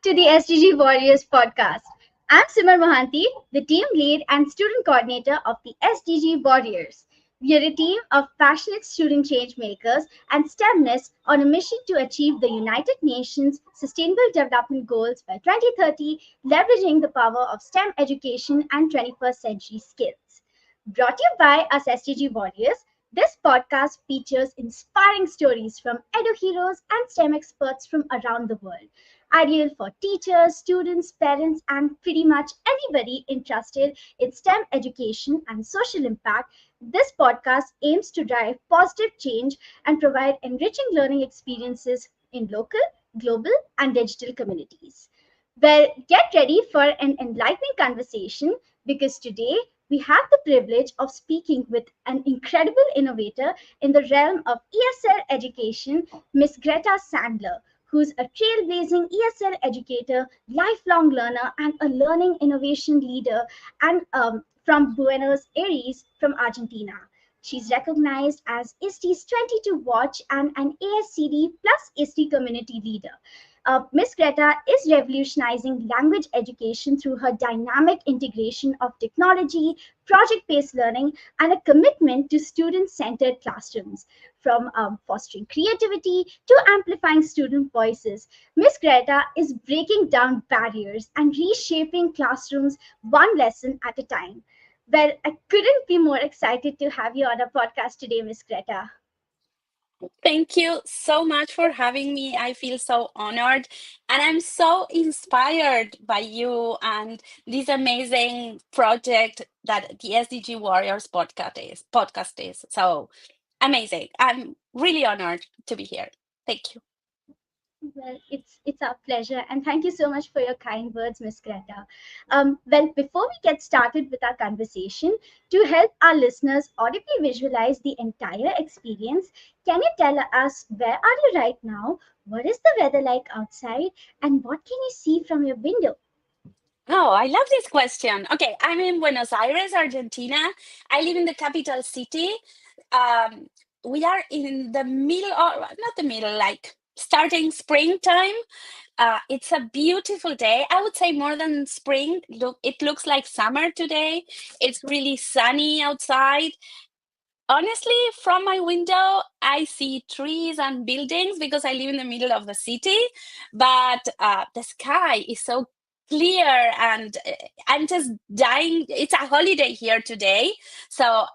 to the SDG Warriors Podcast. I'm Simar Mohanty, the team lead and student coordinator of the SDG Warriors. We are a team of passionate student change makers and STEMnists on a mission to achieve the United Nations Sustainable Development Goals by 2030, leveraging the power of STEM education and 21st century skills. Brought to you by us SDG Warriors, this podcast features inspiring stories from EDUheroes and STEM experts from around the world. Ideal for teachers, students, parents, and pretty much anybody interested in STEM education and social impact, this podcast aims to drive positive change and provide enriching learning experiences in local, global, and digital communities. Well, get ready for an enlightening conversation because today we have the privilege of speaking with an incredible innovator in the realm of ESL education, Miss Greta Sandler, who's a trailblazing ESL educator, lifelong learner, and a learning innovation leader, and from Buenos Aires, from Argentina. She's recognized as ISTE's 22 Watch and an ASCD plus ISTE community leader. Ms. Greta is revolutionizing language education through her dynamic integration of technology, project based learning, and a commitment to student centered classrooms. From fostering creativity to amplifying student voices, Ms. Greta is breaking down barriers and reshaping classrooms one lesson at a time. Well, I couldn't be more excited to have you on our podcast today, Ms. Greta. Thank you so much for having me. I feel so honored and I'm so inspired by you and this amazing project that the SDG Warriors podcast is. So amazing. I'm really honored to be here. Thank you. Well, it's our pleasure, and thank you so much for your kind words, Miss Greta. Well, before we get started with our conversation, to help our listeners audibly visualize the entire experience, can you tell us where are you right now? What is the weather like outside, and what can you see from your window? Oh, I love this question. Okay, I'm in Buenos Aires, Argentina. I live in the capital city. Um, we are in the middle, or not the middle, like starting springtime. It's a beautiful day. I would say more than spring. Look, it looks like summer today. It's really sunny outside. Honestly, from my window, I see trees and buildings because I live in the middle of the city. But the sky is so clear, and I'm just dying. It's a holiday here today, so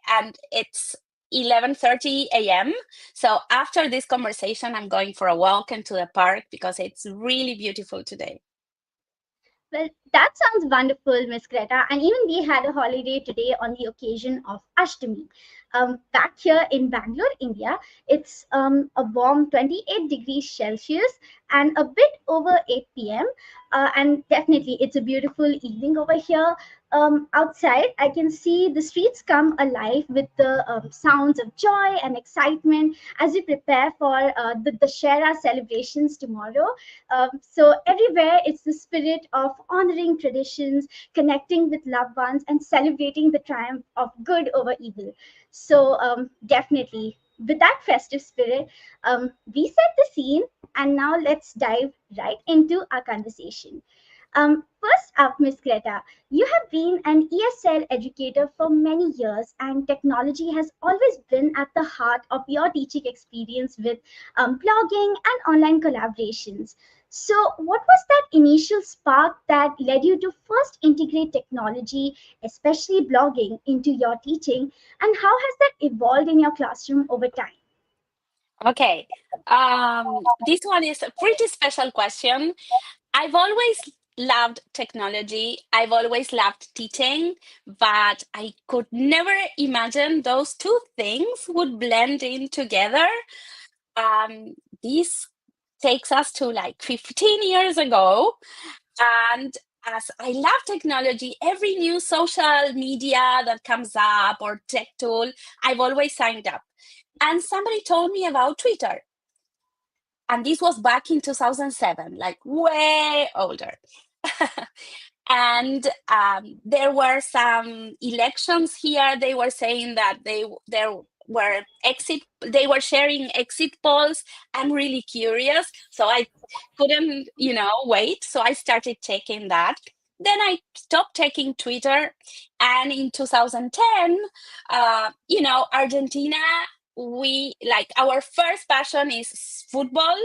and it's 11:30 a.m. So after this conversation, I'm going for a walk into the park because it's really beautiful today. Well, that sounds wonderful, Miss Greta. And even we had a holiday today on the occasion of Ashtami. Back here in Bangalore, India, it's a warm 28 degrees Celsius and a bit over 8 p.m. And definitely, it's a beautiful evening over here. Outside, I can see the streets come alive with the sounds of joy and excitement as we prepare for the Dashera celebrations tomorrow. So everywhere, it's the spirit of honoring traditions, connecting with loved ones, and celebrating the triumph of good over evil. So definitely, with that festive spirit, we set the scene, and now let's dive right into our conversation. First up, Miss Greta, you have been an ESL educator for many years, and technology has always been at the heart of your teaching experience with blogging and online collaborations. So, what was that initial spark that led you to first integrate technology, especially blogging, into your teaching, and how has that evolved in your classroom over time? Okay, this one is a pretty special question. I've always loved technology. I've always loved teaching, but I could never imagine those two things would blend in together. This takes us to like 15 years ago. And as I love technology, every new social media that comes up or tech tool, I've always signed up. And somebody told me about Twitter. And this was back in 2007, like way older. And there were some elections here. They were saying that they were sharing exit polls. I'm really curious, so I couldn't, wait. So I started checking that. Then I stopped checking Twitter, and in 2010, Argentina, we like our first passion is football,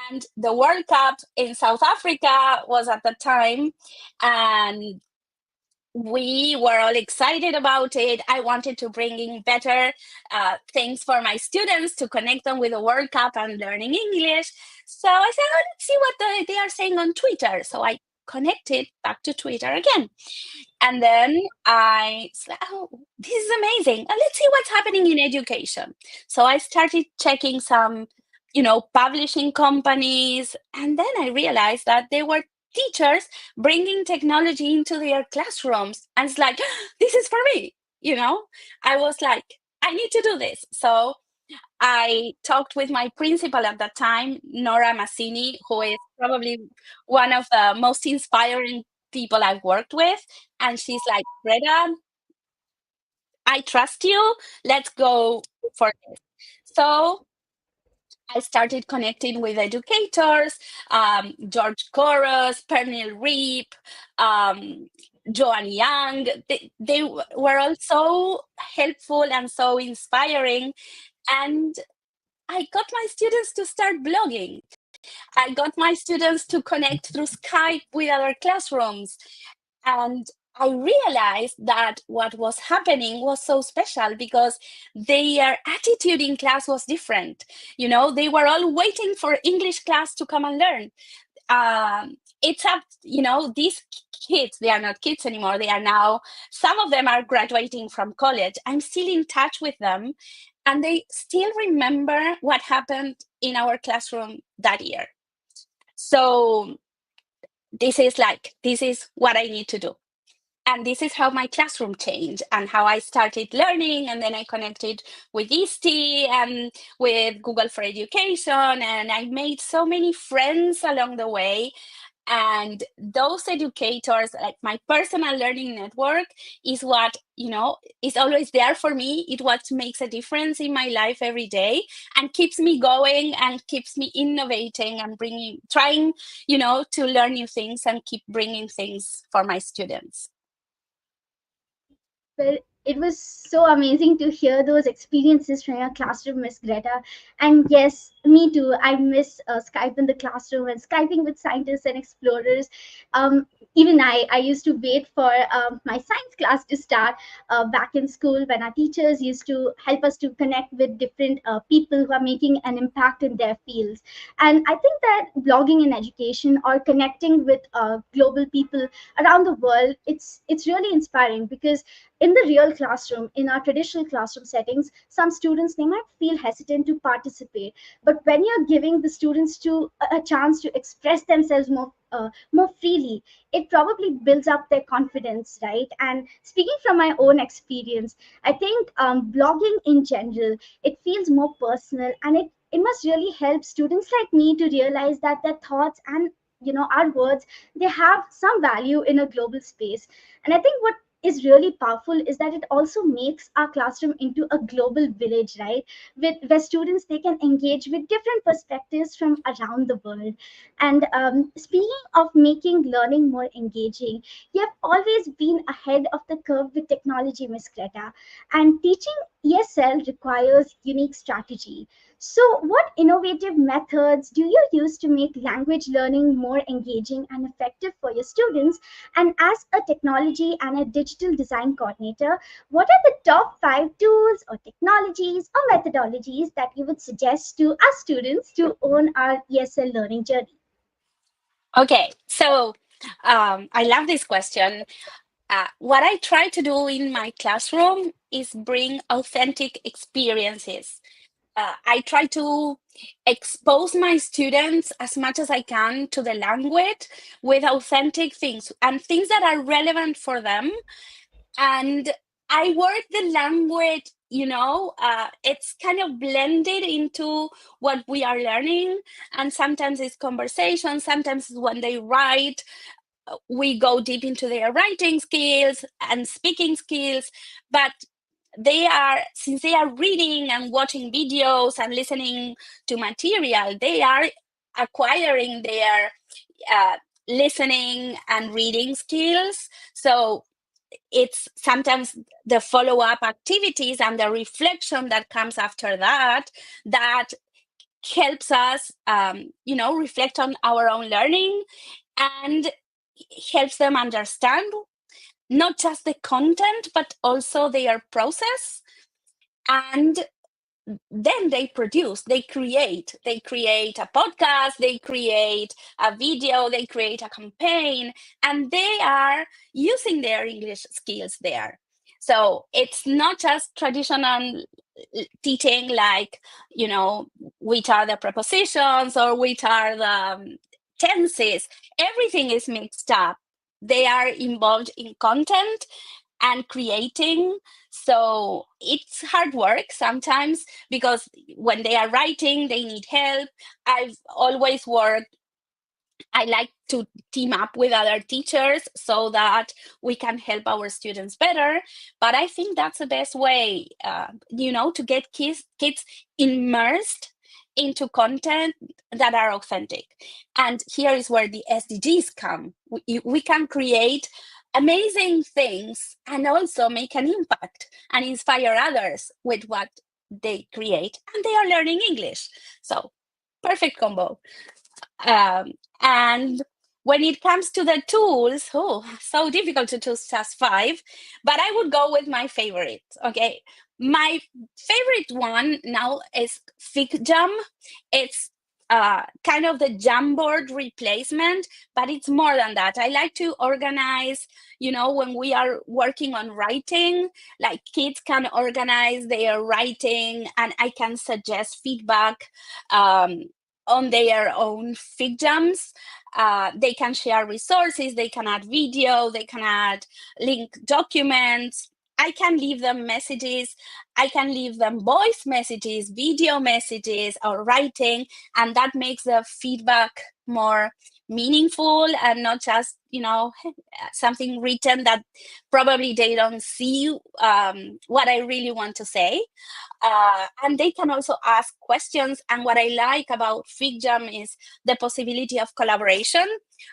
and the World Cup in South Africa was at the time, and we were all excited about it. I wanted to bring in better things for my students to connect them with the World Cup and learning English. So I said, oh, let's see what they are saying on Twitter. So I connected back to Twitter again. And then I said, oh, this is amazing. Let's see what's happening in education. So I started checking some, publishing companies. And then I realized that there were teachers bringing technology into their classrooms. And it's like, this is for me. I was like, I need to do this. So I talked with my principal at that time, Nora Massini, who is probably one of the most inspiring people I've worked with. And she's like, Greta, I trust you. Let's go for this. So I started connecting with educators, George Koros, Pernil Reap, Joanne Young. They were all so helpful and so inspiring. And I got my students to start blogging. I got my students to connect through Skype with other classrooms. And I realized that what was happening was so special because their attitude in class was different. They were all waiting for English class to come and learn. It's up, these kids, they are not kids anymore. They are now, some of them are graduating from college. I'm still in touch with them, and they still remember what happened in our classroom that year. So this is what I need to do. And this is how my classroom changed and how I started learning. And then I connected with ISTE and with Google for Education. And I made so many friends along the way. And those educators, like my personal learning network, is what, is always there for me. It's what makes a difference in my life every day and keeps me going and keeps me innovating and trying, to learn new things and keep bringing things for my students. Well, it was so amazing to hear those experiences from your classroom, Miss Greta. And yes, me too. I miss Skype in the classroom and Skyping with scientists and explorers. Even I used to wait for my science class to start back in school when our teachers used to help us to connect with different people who are making an impact in their fields. And I think that blogging in education or connecting with global people around the world, it's really inspiring because in the real classroom, in our traditional classroom settings, some students, they might feel hesitant to participate. But when you're giving the students to a chance to express themselves more freely, it probably builds up their confidence, right? And speaking from my own experience, I think blogging in general, it feels more personal, and it must really help students like me to realize that their thoughts and our words, they have some value in a global space. And I think what is really powerful is that it also makes our classroom into a global village, right? With where students, they can engage with different perspectives from around the world. And speaking of making learning more engaging, you have always been ahead of the curve with technology, Miss Greta. And teaching ESL requires unique strategy. So, what innovative methods do you use to make language learning more engaging and effective for your students? And as a technology and a digital design coordinator, what are the top 5 tools or technologies or methodologies that you would suggest to our students to own our ESL learning journey? Okay, so I love this question. What I try to do in my classroom is bring authentic experiences. I try to expose my students as much as I can to the language with authentic things and things that are relevant for them. And I work the language, it's kind of blended into what we are learning. And sometimes it's conversation, sometimes when they write, we go deep into their writing skills and speaking skills. But since they are reading and watching videos and listening to material, they are acquiring their uh, listening and reading skills. So it's sometimes the follow-up activities and the reflection that comes after that that helps us reflect on our own learning, and helps them understand not just the content but also their process. And then they create a podcast, they create a video, they create a campaign, and they are using their English skills there. So it's not just traditional teaching, like, which are the prepositions or which are the tenses. Everything is mixed up. They are involved in content and creating. So it's hard work sometimes, because when they are writing, they need help. I like to team up with other teachers so that we can help our students better. But I think that's the best way, to get kids immersed into content that are authentic. And here is where the SDGs come. We can create amazing things and also make an impact and inspire others with what they create, and they are learning English. So perfect combo. And when it comes to the tools, so difficult to choose just five, but I would go with my favorite. Okay, my favorite one now is FigJam. It's kind of the Jamboard replacement, but it's more than that. I like to organize, when we are working on writing, like kids can organize their writing and I can suggest feedback on their own FigJams. They can share resources, they can add video, they can add link documents. I can leave them messages, I can leave them voice messages, video messages, or writing, and that makes the feedback more meaningful and not just, something written that probably they don't see what I really want to say. And they can also ask questions. And what I like about FigJam is the possibility of collaboration.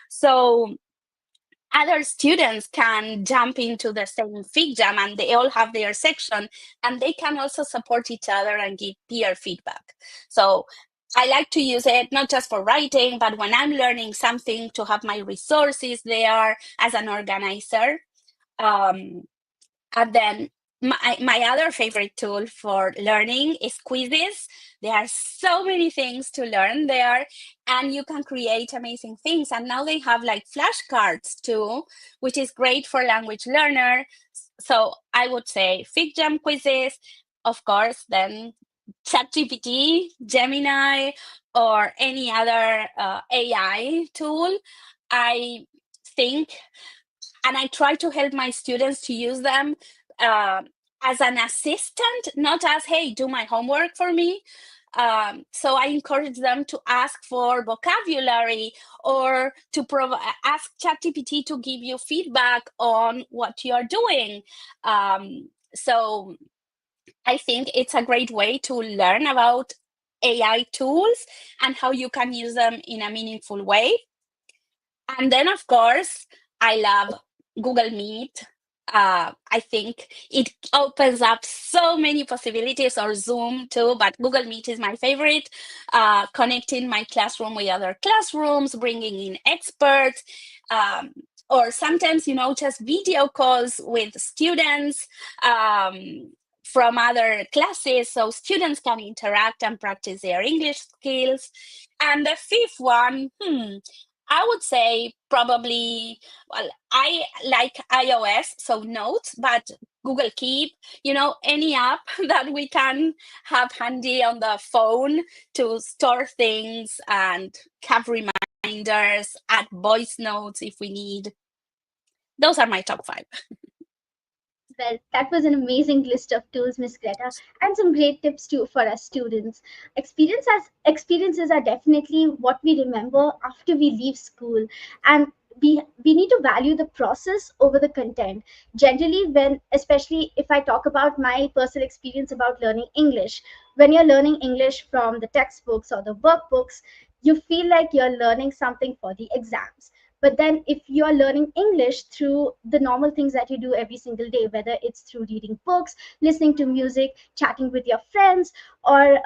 So other students can jump into the same FigJam and they all have their section, and they can also support each other and give peer feedback. So I like to use it not just for writing, but when I'm learning something, to have my resources there as an organizer. And then my other favorite tool for learning is quizzes. There are so many things to learn there, and you can create amazing things. And now they have like flashcards too, which is great for language learner. So I would say FigJam quizzes, of course, then ChatGPT, Gemini, or any other AI tool. I think, and I try to help my students to use them uh, as an assistant, not as, hey, do my homework for me. So I encourage them to ask for vocabulary, or to ask ChatGPT to give you feedback on what you're doing. So I think it's a great way to learn about AI tools and how you can use them in a meaningful way. And then, of course, I love Google Meet. I think it opens up so many possibilities, or Zoom too, but Google Meet is my favorite. Connecting my classroom with other classrooms, bringing in experts, or sometimes, just video calls with students from other classes, so students can interact and practice their English skills. And the fifth one, I would say probably, well, I like iOS, so Notes, but Google Keep, any app that we can have handy on the phone to store things and have reminders, add voice notes if we need. Those are my top five. Well, that was an amazing list of tools, Miss Greta, and some great tips too for us students. Experiences are definitely what we remember after we leave school, and we need to value the process over the content. Generally, when, especially if I talk about my personal experience about learning English, when you're learning English from the textbooks or the workbooks, you feel like you're learning something for the exams. But then if you're learning English through the normal things that you do every single day, whether it's through reading books, listening to music, chatting with your friends, or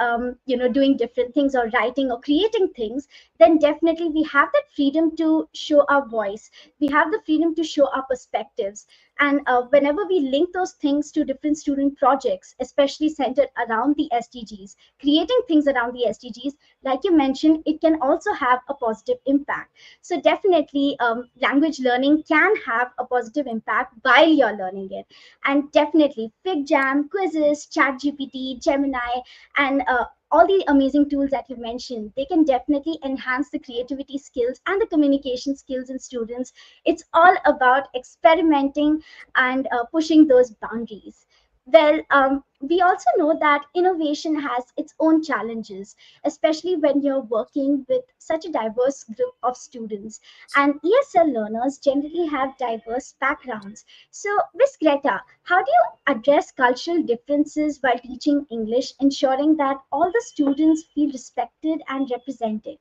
doing different things, or writing or creating things, then definitely we have that freedom to show our voice. We have the freedom to show our perspectives. And whenever we link those things to different student projects, especially centered around the SDGs, creating things around the SDGs, like you mentioned, it can also have a positive impact. So definitely, language learning can have a positive impact while you're learning it. And definitely, FigJam, quizzes, ChatGPT, Gemini, and all the amazing tools that you mentioned, they can definitely enhance the creativity skills and the communication skills in students. It's all about experimenting and pushing those boundaries. Well, we also know that innovation has its own challenges, especially when you're working with such a diverse group of students. And ESL learners generally have diverse backgrounds. So, Miss Greta, how do you address cultural differences while teaching English, ensuring that all the students feel respected and represented?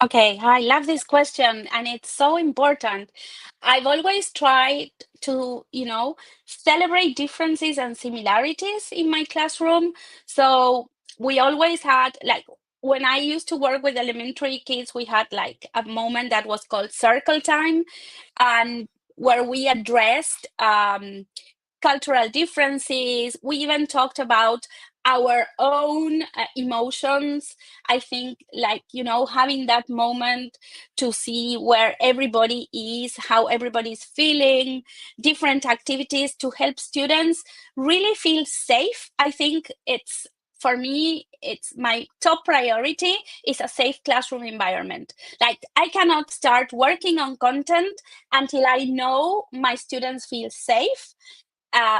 Okay, I love this question, and it's so important. I've always tried to, celebrate differences and similarities in my classroom. So we always had, like, when I used to work with elementary kids, we had like a moment that was called circle time, and where we addressed cultural differences. We even talked about our own emotions. I think, like, having that moment to see where everybody is, how everybody's feeling, different activities to help students really feel safe. I think for me, it's my top priority is a safe classroom environment. Like, I cannot start working on content until I know my students feel safe,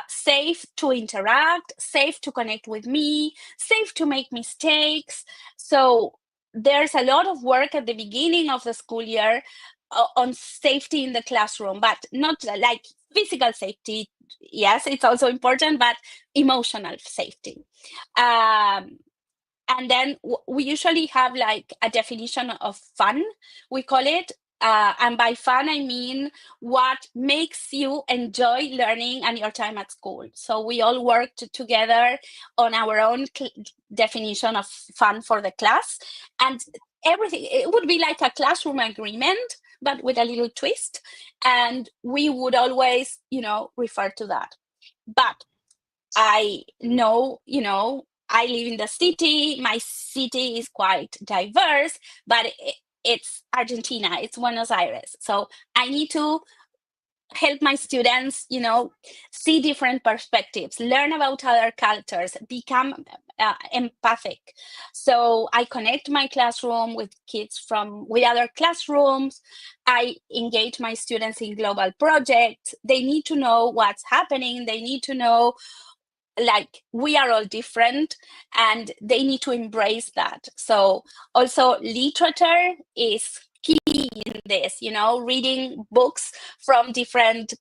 safe to interact, safe to connect with me, safe to make mistakes. So there's a lot of work at the beginning of the school year on safety in the classroom, but not like physical safety. Yes, it's also important, but emotional safety. Um, and then we usually have like a definition of fun, we call it. And by fun, I mean what makes you enjoy learning and your time at school. So we all worked together on our own definition of fun for the class. And everything, it would be like a classroom agreement, but with a little twist. And we would always, refer to that. But I know, I live in the city. My city is quite diverse, but it's Argentina, it's Buenos Aires. So I need to help my students, see different perspectives, learn about other cultures, become empathic. So I connect my classroom with kids with other classrooms. I engage my students in global projects. They need to know what's happening. They need to know, like, we are all different, and they need to embrace that. So also literature is key in this, reading books from different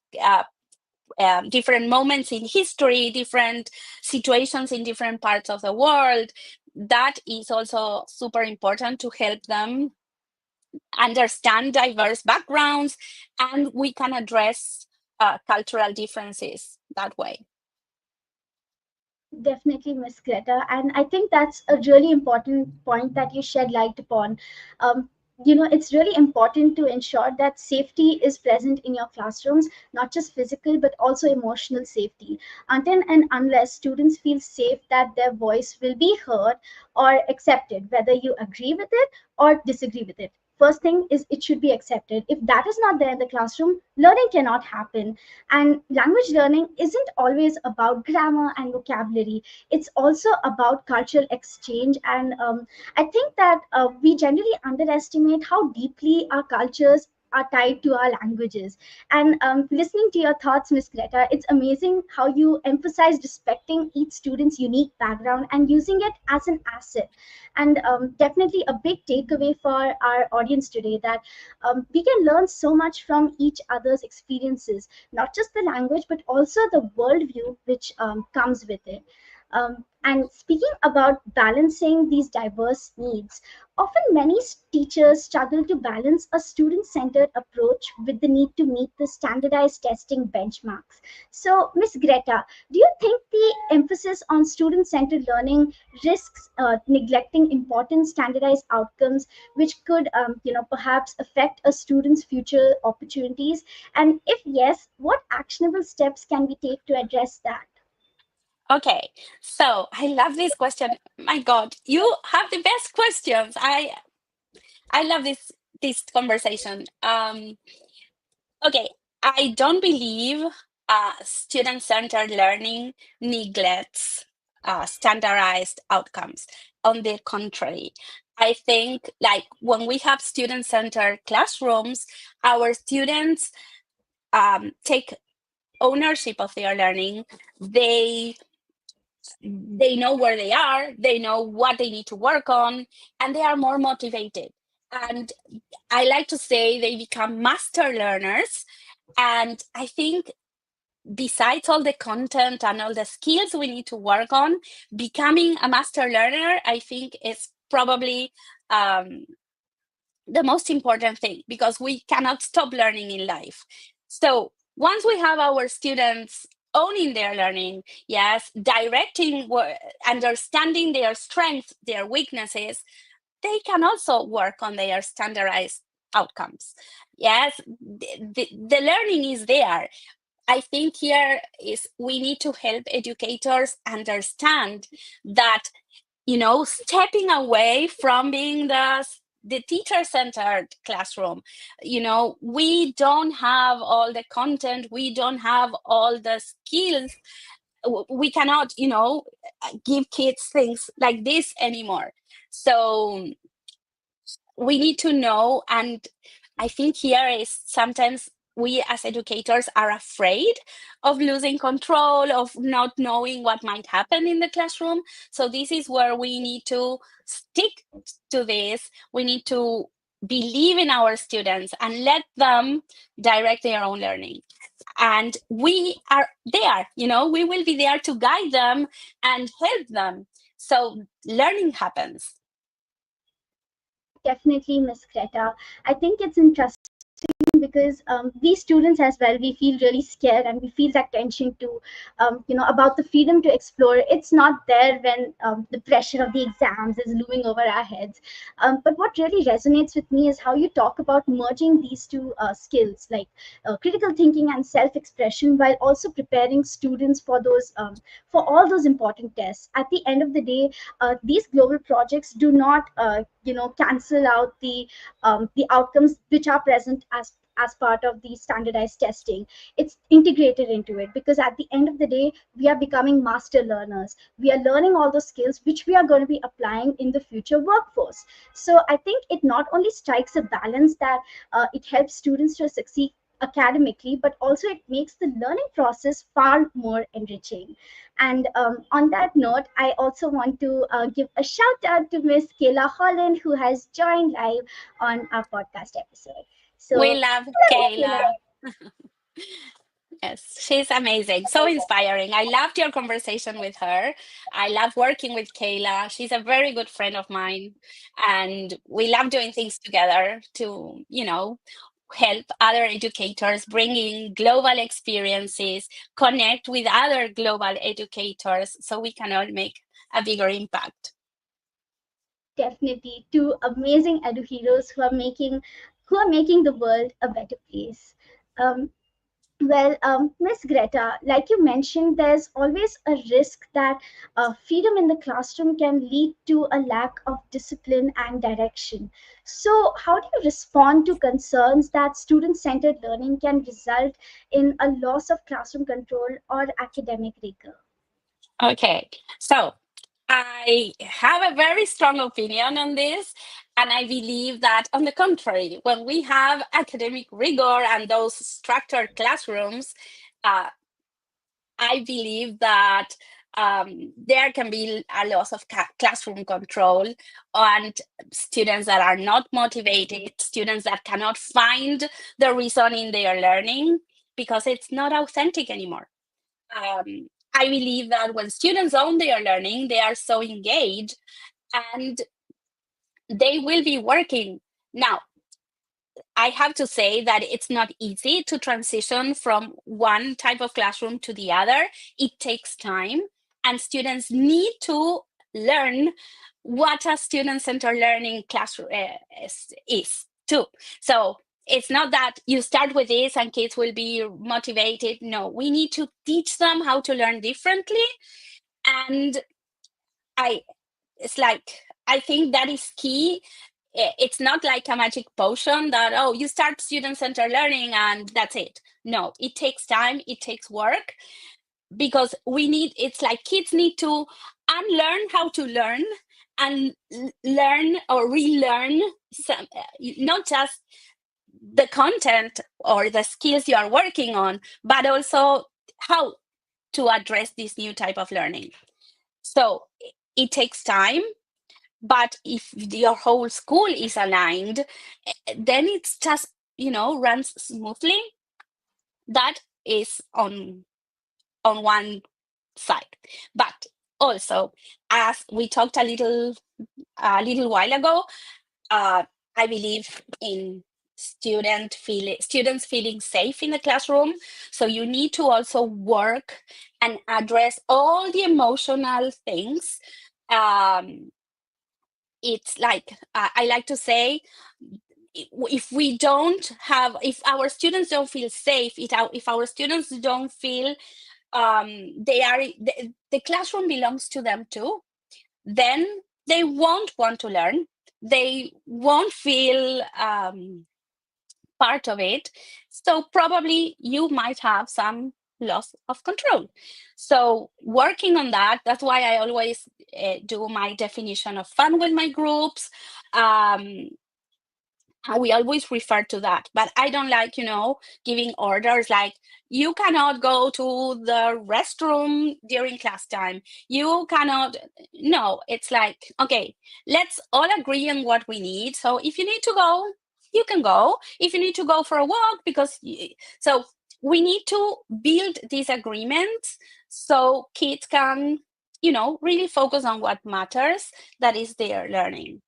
moments in history, different situations in different parts of the world. That is also super important to help them understand diverse backgrounds, and we can address cultural differences that way. Definitely, Miss Greta. And I think that's a really important point that you shed light upon. Um, it's really important to ensure that safety is present in your classrooms, not just physical, but also emotional safety. Until and unless students feel safe that their voice will be heard or accepted, whether you agree with it or disagree with it. First thing is it should be accepted. If that is not there in the classroom, learning cannot happen. And language learning isn't always about grammar and vocabulary. It's also about cultural exchange. And I think that we generally underestimate how deeply our cultures are tied to our languages. And listening to your thoughts, Miss Greta, it's amazing how you emphasize respecting each student's unique background and using it as an asset. And definitely a big takeaway for our audience today, that we can learn so much from each other's experiences, not just the language, but also the worldview which comes with it. And speaking about balancing these diverse needs, often many teachers struggle to balance a student centered approach with the need to meet the standardized testing benchmarks. So, Ms. Greta, do you think the emphasis on student centered learning risks neglecting important standardized outcomes, which could, perhaps affect a student's future opportunities? And if yes, what actionable steps can we take to address that? Okay, so I love this question. My God, you have the best questions. I love this conversation. Okay, I don't believe student-centered learning neglects standardized outcomes. On the contrary, I think like when we have student-centered classrooms, our students take ownership of their learning. They know where they are, they know what they need to work on, and they are more motivated. And I like to say they become master learners. And I think besides all the content and all the skills we need to work on, becoming a master learner, I think is probably um, the most important thing, because we cannot stop learning in life. So once we have our students owning their learning, yes, directing, understanding their strengths, their weaknesses, they can also work on their standardized outcomes. Yes, the learning is there. I think here is we need to help educators understand that, stepping away from being the teacher-centered classroom. We don't have all the content, we don't have all the skills. We cannot, give kids things like this anymore. So we need to know. And I think here is sometimes we as educators are afraid of losing control, of not knowing what might happen in the classroom. So this is where we need to stick to this. We need to believe in our students and let them direct their own learning. And we are there, we will be there to guide them and help them, so learning happens. Definitely, Miss Greta. I think it's interesting because these students as well, we feel really scared and we feel that tension to about the freedom to explore. It's not there when the pressure of the exams is looming over our heads. But what really resonates with me is how you talk about merging these two skills, like critical thinking and self-expression, while also preparing students for those for all those important tests. At the end of the day, these global projects do not cancel out the outcomes which are present as part of the standardized testing. It's integrated into it, because at the end of the day, we are becoming master learners. We are learning all those skills which we are going to be applying in the future workforce. So I think it not only strikes a balance that it helps students to succeed academically, but also it makes the learning process far more enriching. And on that note, I also want to give a shout out to Miss Kayla Holland, who has joined live on our podcast episode. We So, love hello, Kayla. Kayla. Yes, she's amazing. So inspiring. I loved your conversation with her. I love working with Kayla. She's a very good friend of mine. And we love doing things together to, help other educators, bring in global experiences, connect with other global educators so we can all make a bigger impact. Definitely, two amazing eduheroes who are making the world a better place. Um, Miss Greta, like you mentioned, there's always a risk that freedom in the classroom can lead to a lack of discipline and direction. So, how do you respond to concerns that student centered learning can result in a loss of classroom control or academic rigor? Okay, so I have a very strong opinion on this. And I believe that, on the contrary, when we have academic rigor and those structured classrooms, uh, I believe that there can be a loss of classroom control, and students that are not motivated, students that cannot find the reason in their learning because it's not authentic anymore. I believe that when students own their learning, they are so engaged and they will be working. Now, I have to say that it's not easy to transition from one type of classroom to the other. It takes time, and students need to learn what a student-centered learning classroom is too. So it's not that you start with this and kids will be motivated. No, we need to teach them how to learn differently. And I it's like, I think that is key. It's not like a magic potion that, oh, you start student centered learning and that's it. No, it takes time, it takes work, because it's like kids need to unlearn how to learn and learn or relearn some, not just the content or the skills you are working on, but also how to address this new type of learning. So it takes time, but if your whole school is aligned, then it's just, runs smoothly. That is on one side. But also, as we talked a little while ago, uh, I believe in students feeling safe in the classroom. So you need to also work and address all the emotional things. um, it's like, I like to say, if our students don't feel safe, if our students don't feel the classroom belongs to them too, then they won't want to learn, they won't feel part of it. So probably you might have some loss of control. So working on that, that's why I always do my definition of fun with my groups. um, we always refer to that, but I don't like, giving orders like, you cannot go to the restroom during class time, you cannot. No, it's like, okay, let's all agree on what we need. So if you need to go, you can go. If you need to go for a walk, so we need to build these agreements so kids can, really focus on what matters, that is their learning.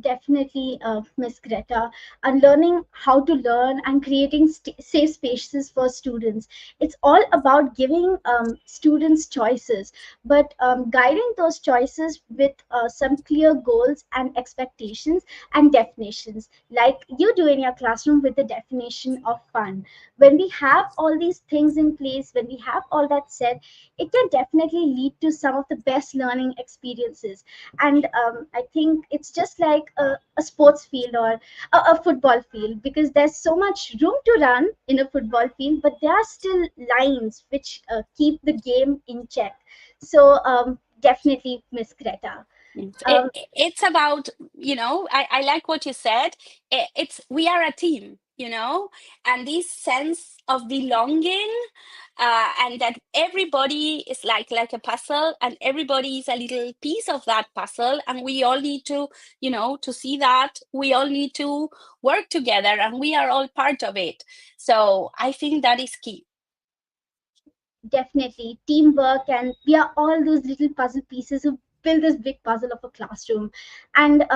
Definitely, Miss Greta, and learning how to learn and creating safe spaces for students. It's all about giving students choices, but guiding those choices with some clear goals and expectations and definitions, like you do in your classroom with the definition of fun. When we have all these things in place, when we have all that said, it can definitely lead to some of the best learning experiences. And I think it's just like a sports field or a football field, because there's so much room to run in a football field, but there are still lines which keep the game in check. So definitely, Miss Greta. um, It's about, I like what you said. It's we are a team, and this sense of belonging, and that everybody is like a puzzle, and everybody is a little piece of that puzzle, and we all need to, to see that we all need to work together, and we are all part of it. So I think that is key. Definitely teamwork, and we are all those little puzzle pieces who build this big puzzle of a classroom. And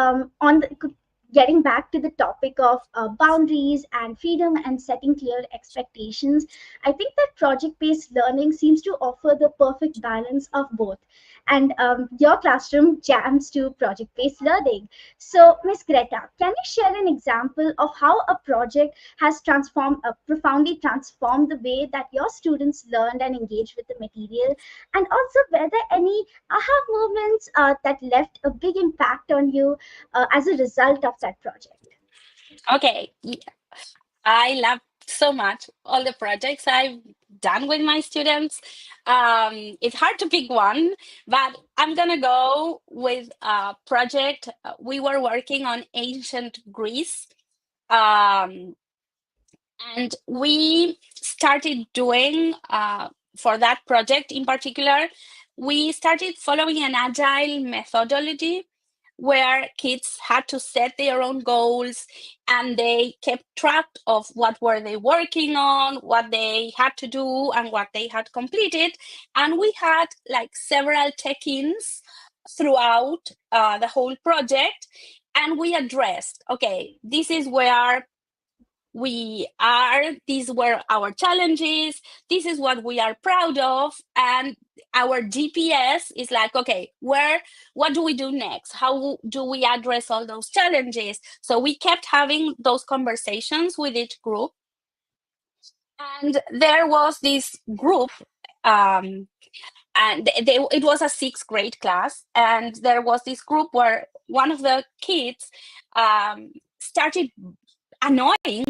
getting back to the topic of boundaries and freedom and setting clear expectations, I think that project based learning seems to offer the perfect balance of both. And your classroom jams to project based learning. So, Miss Greta, can you share an example of how a project has profoundly transformed the way that your students learned and engaged with the material? And also, were there any aha moments that left a big impact on you as a result of that project? Okay, I love so much all the projects I've done with my students. It's hard to pick one, but I'm gonna go with a project. We were working on ancient Greece. Um, and we started doing, for that project in particular, we started following an agile methodology where kids had to set their own goals and they kept track of what were they working on, what they had to do, and what they had completed. And we had like several check-ins throughout the whole project, and we addressed, okay, this is where we are, these were our challenges, this is what we are proud of, and our GPS is like, okay, what do we do next, how do we address all those challenges? So we kept having those conversations with each group. And there was this group, and it was a sixth grade class, and there was this group where one of the kids started annoying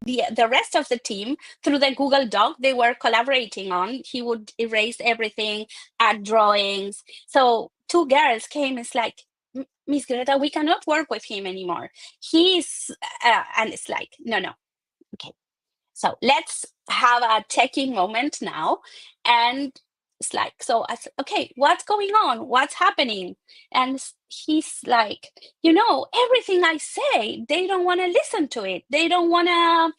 the rest of the team through the Google Doc they were collaborating on. He would erase everything, add drawings. So two girls came, it's like, Miss Greta, we cannot work with him anymore. He's, and it's like, no, okay. So let's have a checking moment now. And it's like, so I said, okay, what's going on? What's happening? And he's like, everything I say, they don't want to listen to it. They don't want to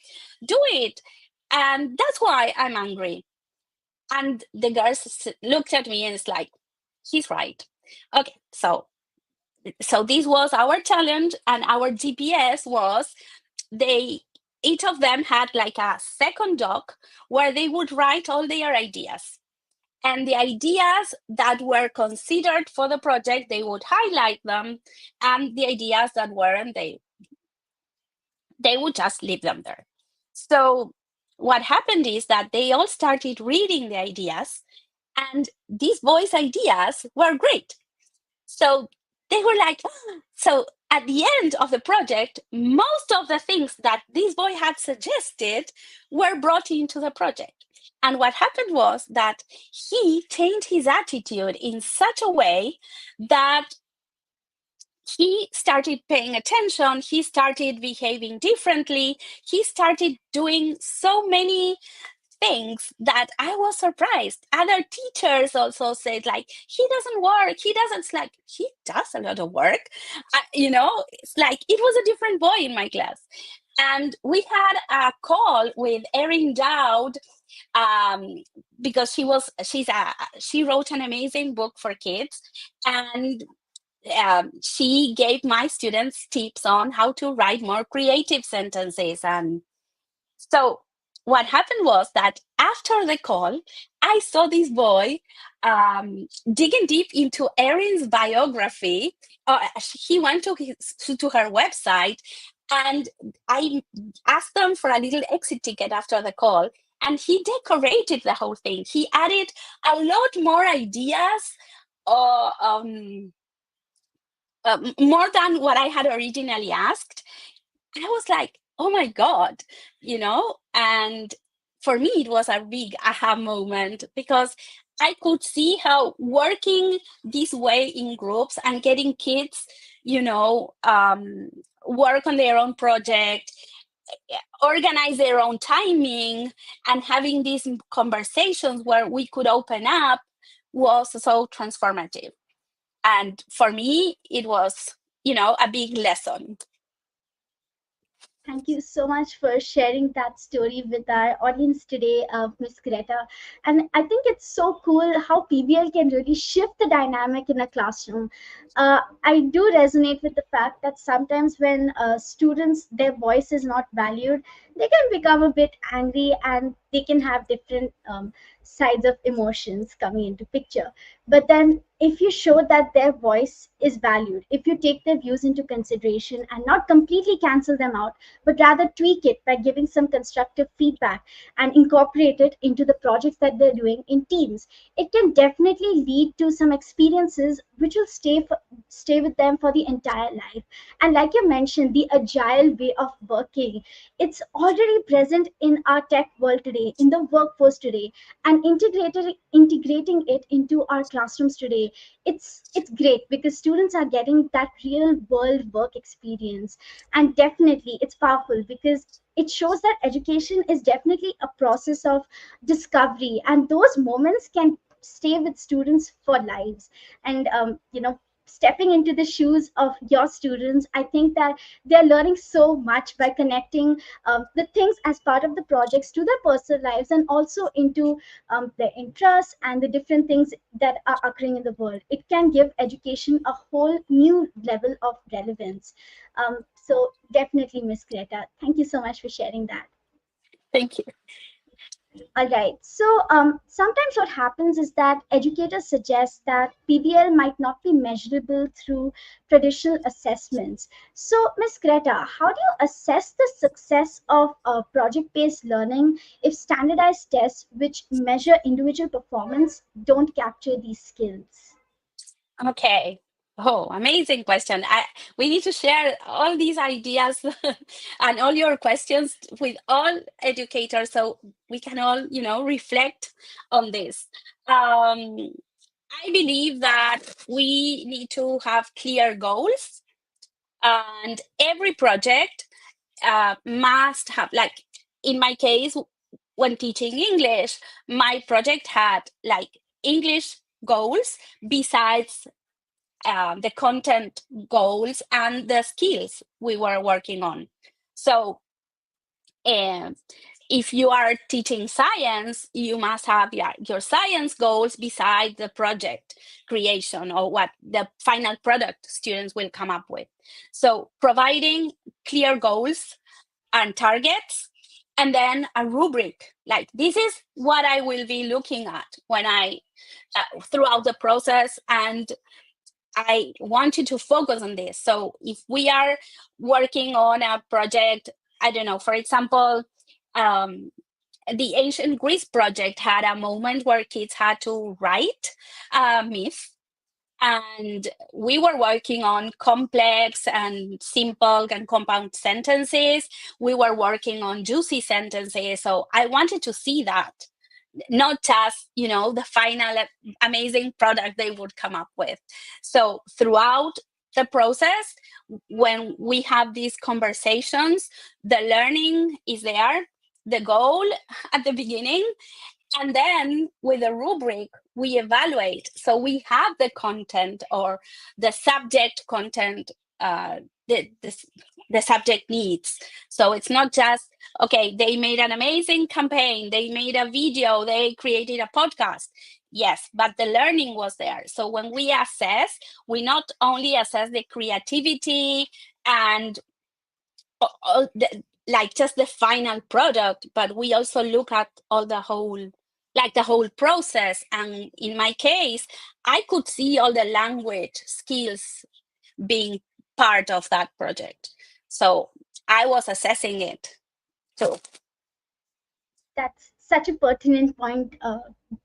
do it. And that's why I'm angry. And the girls looked at me and it's like, he's right. Okay, so this was our challenge, and our GPS was each of them had like a second doc where they would write all their ideas. And the ideas that were considered for the project, they would highlight them. And the ideas that weren't, they would just leave them there. So what happened is that they all started reading the ideas, and these boys' ideas were great. So they were like, so at the end of the project, most of the things that this boy had suggested were brought into the project. And what happened was that he changed his attitude in such a way that he started paying attention, he started behaving differently, he started doing so many things that I was surprised. Other teachers also said, like, he doesn't work, it's like, he does a lot of work. It's like, it was a different boy in my class. And we had a call with Erin Dowd, because she wrote an amazing book for kids, and she gave my students tips on how to write more creative sentences. And so what happened was that after the call, I saw this boy digging deep into Erin's biography. He went to her website, and I asked them for a little exit ticket after the call, and he decorated the whole thing. He added a lot more ideas, more than what I had originally asked. And I was like, oh my God, and for me, it was a big aha moment, because I could see how working this way in groups and getting kids, work on their own project, organize their own timing, and having these conversations where we could open up was so transformative. And for me, it was, a big lesson. Thank you so much for sharing that story with our audience today, Miss Greta. And I think it's so cool how PBL can really shift the dynamic in a classroom. I do resonate with the fact that sometimes when students, their voice is not valued, they can become a bit angry, and they can have different sides of emotions coming into picture. But then if you show that their voice is valued, if you take their views into consideration and not completely cancel them out, but rather tweak it by giving some constructive feedback and incorporate it into the projects that they're doing in teams, it can definitely lead to some experiences which will stay with them for the entire life. And like you mentioned, the agile way of working, it's already present in our tech world today. today, in the workforce today, and integrating it into our classrooms today. It's great because students are getting that real world work experience. And definitely it's powerful because it shows that education is definitely a process of discovery, and those moments can stay with students for lives. And stepping into the shoes of your students, I think that they're learning so much by connecting the things as part of the projects to their personal lives, and also into their interests and the different things that are occurring in the world. It can give education a whole new level of relevance. So definitely, Miss Greta, thank you so much for sharing that. Thank you. All right. So sometimes what happens is that educators suggest that PBL might not be measurable through traditional assessments. So, Ms. Greta, how do you assess the success of project-based learning if standardized tests, which measure individual performance, don't capture these skills? Okay. Oh, amazing question. We need to share all these ideas and all your questions with all educators so we can all, reflect on this. I believe that we need to have clear goals, and every project must have, like in my case, when teaching English, my project had like English goals besides the content goals and the skills we were working on. So um, if you are teaching science, you must have your science goals beside the project creation or what the final product students will come up with. So providing clear goals and targets, and then a rubric, like this is what I will be looking at when I throughout the process, and I wanted to focus on this. So if we are working on a project, I don't know, for example, um, the ancient Greece project had a moment where kids had to write a myth, and we were working on complex and simple and compound sentences. We were working on juicy sentences. So I wanted to see that, not just, the final amazing product they would come up with. So throughout the process, when we have these conversations, the learning is there, the goal at the beginning, and then with a rubric, we evaluate. So we have the content or the subject content, the, the, the subject needs. So it's not just, okay, they made an amazing campaign, they made a video, they created a podcast. Yes, but the learning was there. So when we assess, we not only assess the creativity and like just the final product, but we also look at all the whole process. And in my case, I could see all the language skills being part of that project. So I was assessing it too. That's such a pertinent point,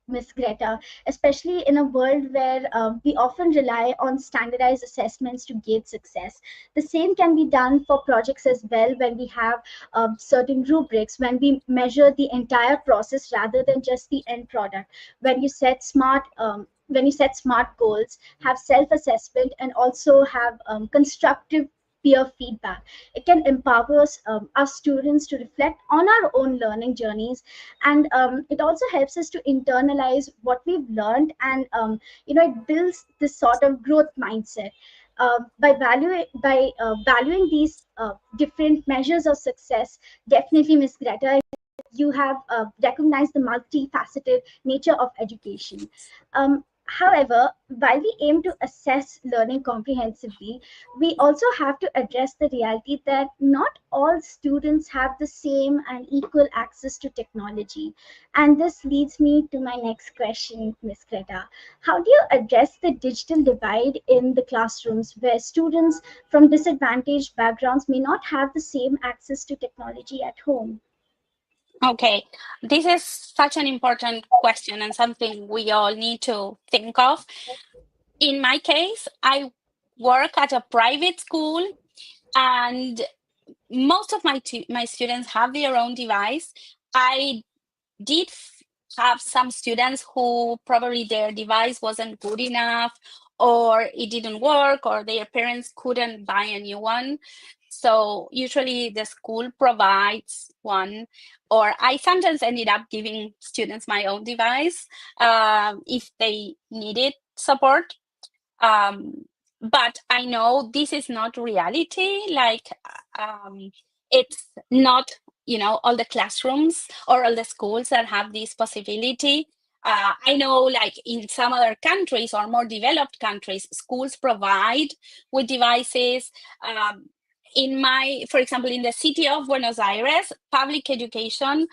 Miss Greta, especially in a world where we often rely on standardized assessments to gauge success. The same can be done for projects as well when we have certain rubrics, when we measure the entire process rather than just the end product. When you set smart goals, have self-assessment, and also have constructive peer feedback, it can empower our students to reflect on our own learning journeys. And it also helps us to internalize what we've learned, and it builds this sort of growth mindset. By valuing these different measures of success, definitely, Miss Greta, you have recognized the multifaceted nature of education. However, while we aim to assess learning comprehensively, we also have to address the reality that not all students have the same and equal access to technology. And this leads me to my next question, Ms. Greta. How do you address the digital divide in the classrooms where students from disadvantaged backgrounds may not have the same access to technology at home? Okay, this is such an important question and something we all need to think of. In my case, I work at a private school, and most of my students have their own device. I did have some students who probably their device wasn't good enough, or it didn't work, or their parents couldn't buy a new one. So usually the school provides one, or I sometimes ended up giving students my own device if they needed support. um, but I know this is not reality. Like, it's not, all the classrooms or all the schools that have this possibility. I know, like in some other countries or more developed countries, schools provide with devices. Um, for example, in the city of Buenos Aires, public education,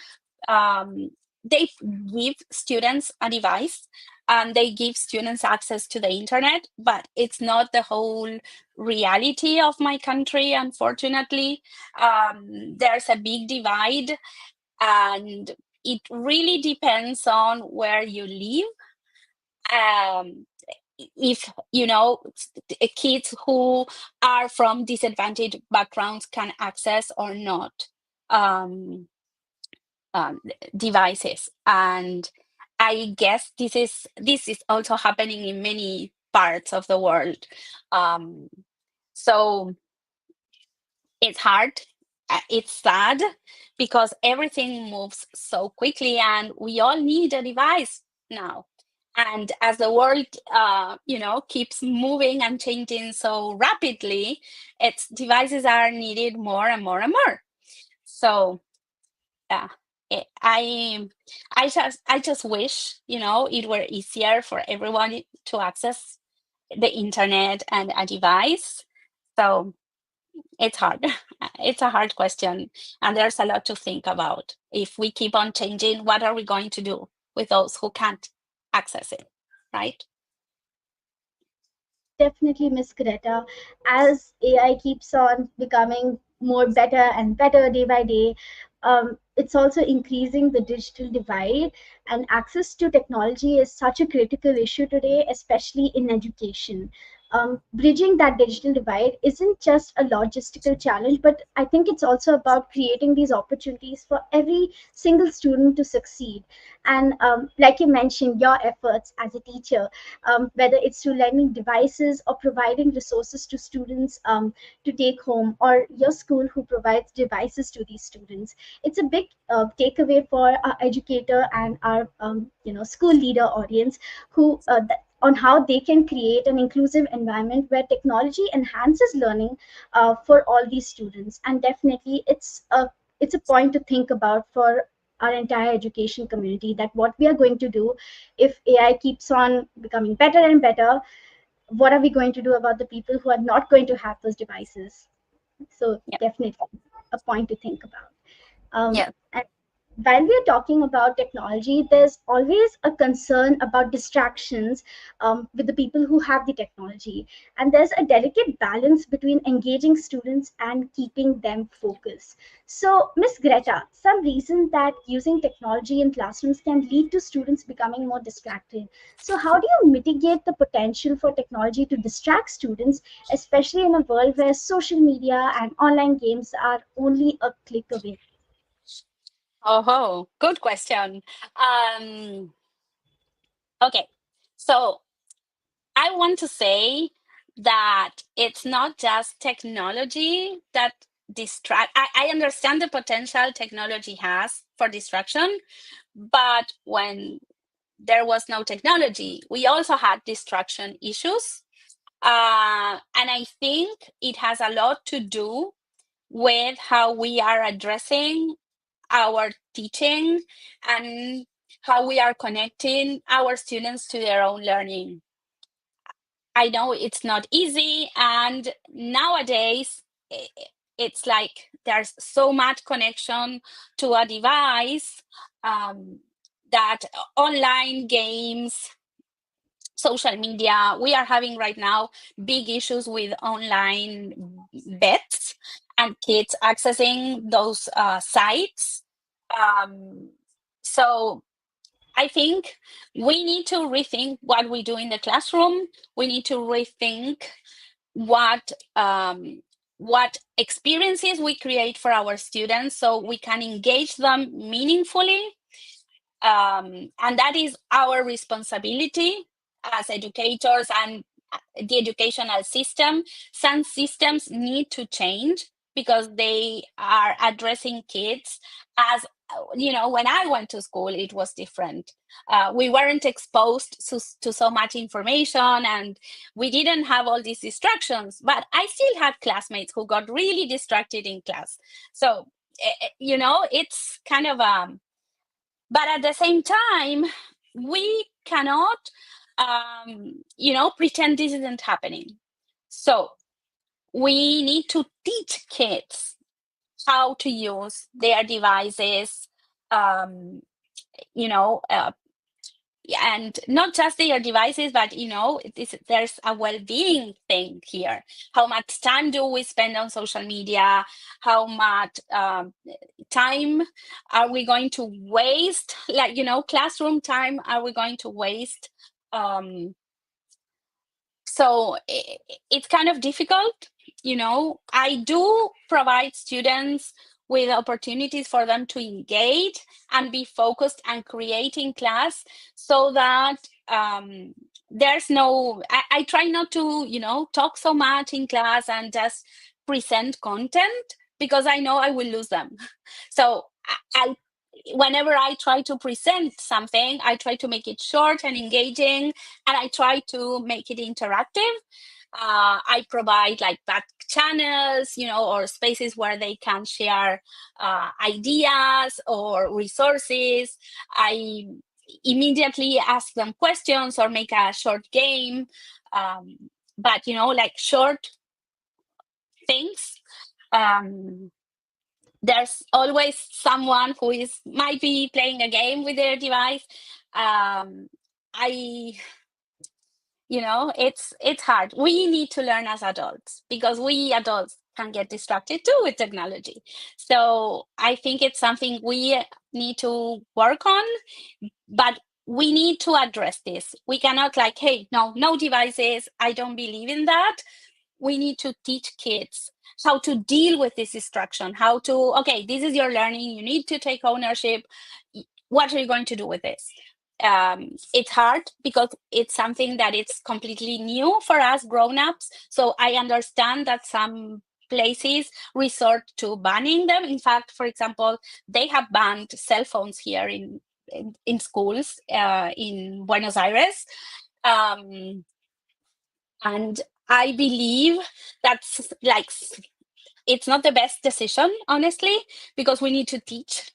um, they give students a device and they give students access to the internet, but it's not the whole reality of my country, unfortunately. There's a big divide, and it really depends on where you live. If kids who are from disadvantaged backgrounds can access or not um, devices. And I guess this is also happening in many parts of the world. Um, so it's hard. It's sad because everything moves so quickly, and we all need a device now. And as the world, keeps moving and changing so rapidly, its devices are needed more and more and more. So yeah, I I just wish, it were easier for everyone to access the internet and a device. So it's hard. It's a hard question, and there's a lot to think about. If we keep on changing, what are we going to do with those who can't access it, right? Definitely, Miss Greta. As AI keeps on becoming more better and better day by day, it's also increasing the digital divide. And access to technology is such a critical issue today, especially in education. Bridging that digital divide isn't just a logistical challenge, but I think it's also about creating these opportunities for every single student to succeed. And like you mentioned, your efforts as a teacher, whether it's through lending devices or providing resources to students to take home, or your school who provides devices to these students. It's a big takeaway for our educator and our school leader audience, on how they can create an inclusive environment where technology enhances learning for all these students. And definitely, it's a point to think about for our entire education community, that what we are going to do if AI keeps on becoming better and better. What are we going to do about the people who are not going to have those devices? So Yeah. definitely a point to think about. Yeah. And while we are talking about technology, there's always a concern about distractions with the people who have the technology. And there's a delicate balance between engaging students and keeping them focused. So, Miss Greta, some reason that using technology in classrooms can lead to students becoming more distracted. So, how do you mitigate the potential for technology to distract students, especially in a world where social media and online games are only a click away? Oh, good question. Um, okay, so I want to say that it's not just technology that distract. I understand the potential technology has for distraction, but when there was no technology, we also had distraction issues. And I think it has a lot to do with how we are addressing our teaching and how we are connecting our students to their own learning. I know it's not easy, and nowadays it's like there's so much connection to a device, um, that online games, social media, we are having right now big issues with online bets and kids accessing those sites. Um, so I think we need to rethink what we do in the classroom. We need to rethink what what experiences we create for our students so we can engage them meaningfully. And that is our responsibility as educators and the educational system. Some systems need to change because they are addressing kids as, when I went to school, it was different. We weren't exposed to so much information, and we didn't have all these distractions, but I still had classmates who got really distracted in class. So, it's kind of but at the same time, we cannot, pretend this isn't happening. So we need to teach kids how to use their devices, um, you know, uh, and not just their devices, but there's a well-being thing here. How much time do we spend on social media? How much time are we going to waste, like classroom time are we going to waste? um, so it's kind of difficult. I do provide students with opportunities for them to engage and be focused and creating class, so that there's no, I try not to talk so much in class and just present content, because I know I will lose them. So I whenever I try to present something, I try to make it short and engaging, and I try to make it interactive. I provide like back channels, or spaces where they can share ideas or resources. I immediately ask them questions or make a short game. But, like short things. Um, there's always someone who might be playing a game with their device. I it's hard. We need to learn as adults, because we adults can get distracted too with technology. So I think it's something we need to work on, but we need to address this. We cannot like, hey, no devices. I don't believe in that. We need to teach kids how to deal with this distraction, how to, okay, this is your learning, you need to take ownership. What are you going to do with this? It's hard because it's something that it's completely new for us grown-ups. So I understand that some places resort to banning them. In fact, for example, they have banned cell phones here in schools in Buenos Aires. And I believe that's like, it's not the best decision, honestly, because we need to teach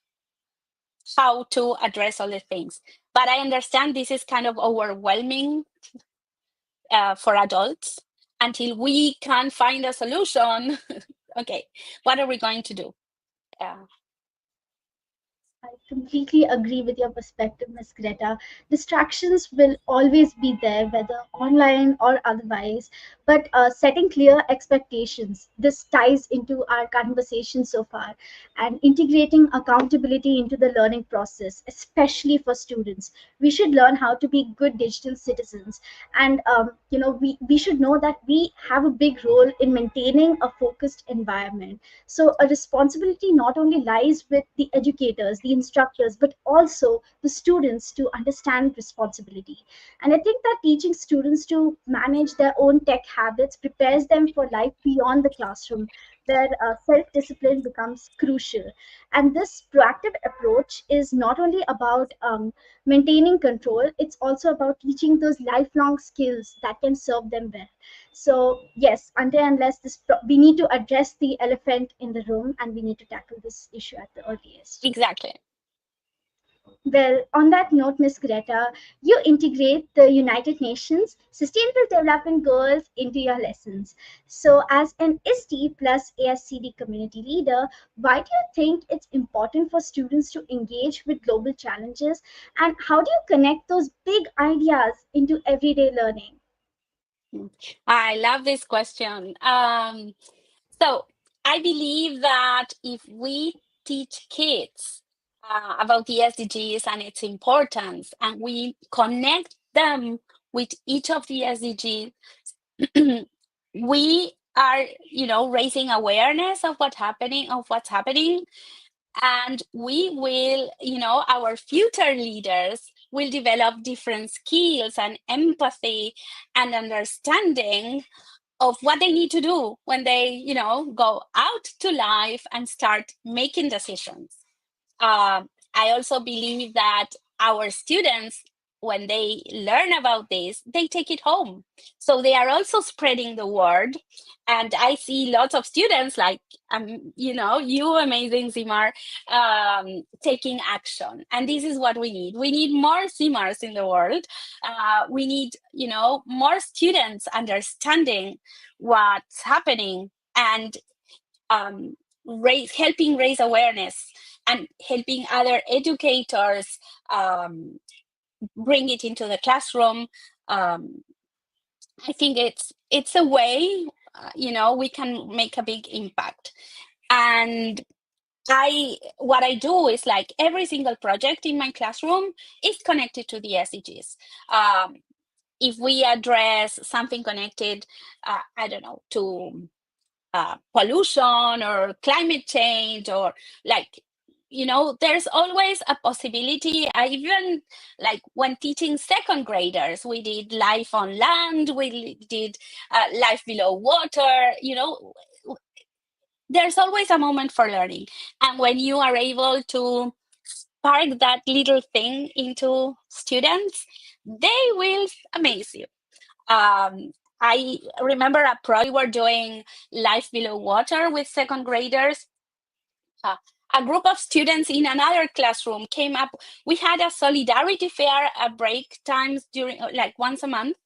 how to address all the things. But I understand this is kind of overwhelming for adults until we can find a solution. Okay, what are we going to do? I completely agree with your perspective, Miss Greta. Distractions will always be there, whether online or otherwise. But setting clear expectations, this ties into our conversation so far, and integrating accountability into the learning process, especially for students. We should learn how to be good digital citizens. And, we should know that we have a big role in maintaining a focused environment. So a responsibility not only lies with the educators, the instructors, but also the students to understand responsibility. And I think that teaching students to manage their own tech habits prepares them for life beyond the classroom, where self-discipline becomes crucial. And this proactive approach is not only about maintaining control, it's also about teaching those lifelong skills that can serve them well. So yes, until unless we need to address the elephant in the room, and we need to tackle this issue at the earliest. Exactly. Well, on that note, Ms. Greta, you integrate the United Nations Sustainable Development Goals into your lessons. So, as an ST plus ASCD community leader, why do you think it's important for students to engage with global challenges, and how do you connect those big ideas into everyday learning? I love this question. So I believe that if we teach kids about the SDGs and its importance, and we connect them with each of the SDGs, we are, raising awareness of what's happening, And we will, our future leaders will develop different skills and empathy and understanding of what they need to do when they, go out to life and start making decisions. I also believe that our students, when they learn about this, they take it home. So they are also spreading the word. And I see lots of students like, you amazing Zimar, taking action. And this is what we need. We need more Zimars in the world. We need, more students understanding what's happening and helping raise awareness and helping other educators bring it into the classroom. I think it's a way, we can make a big impact. And what I do is like every single project in my classroom is connected to the SDGs. If we address something connected, I don't know, to pollution or climate change, or like, there's always a possibility. I even, like, when teaching second graders, we did life on land, we did life below water. There's always a moment for learning. And when you are able to spark that little thing into students, they will amaze you. I remember a project we were doing life below water with second graders. Uh, a group of students in another classroom came up. We had a solidarity fair at break times during, like, once a month,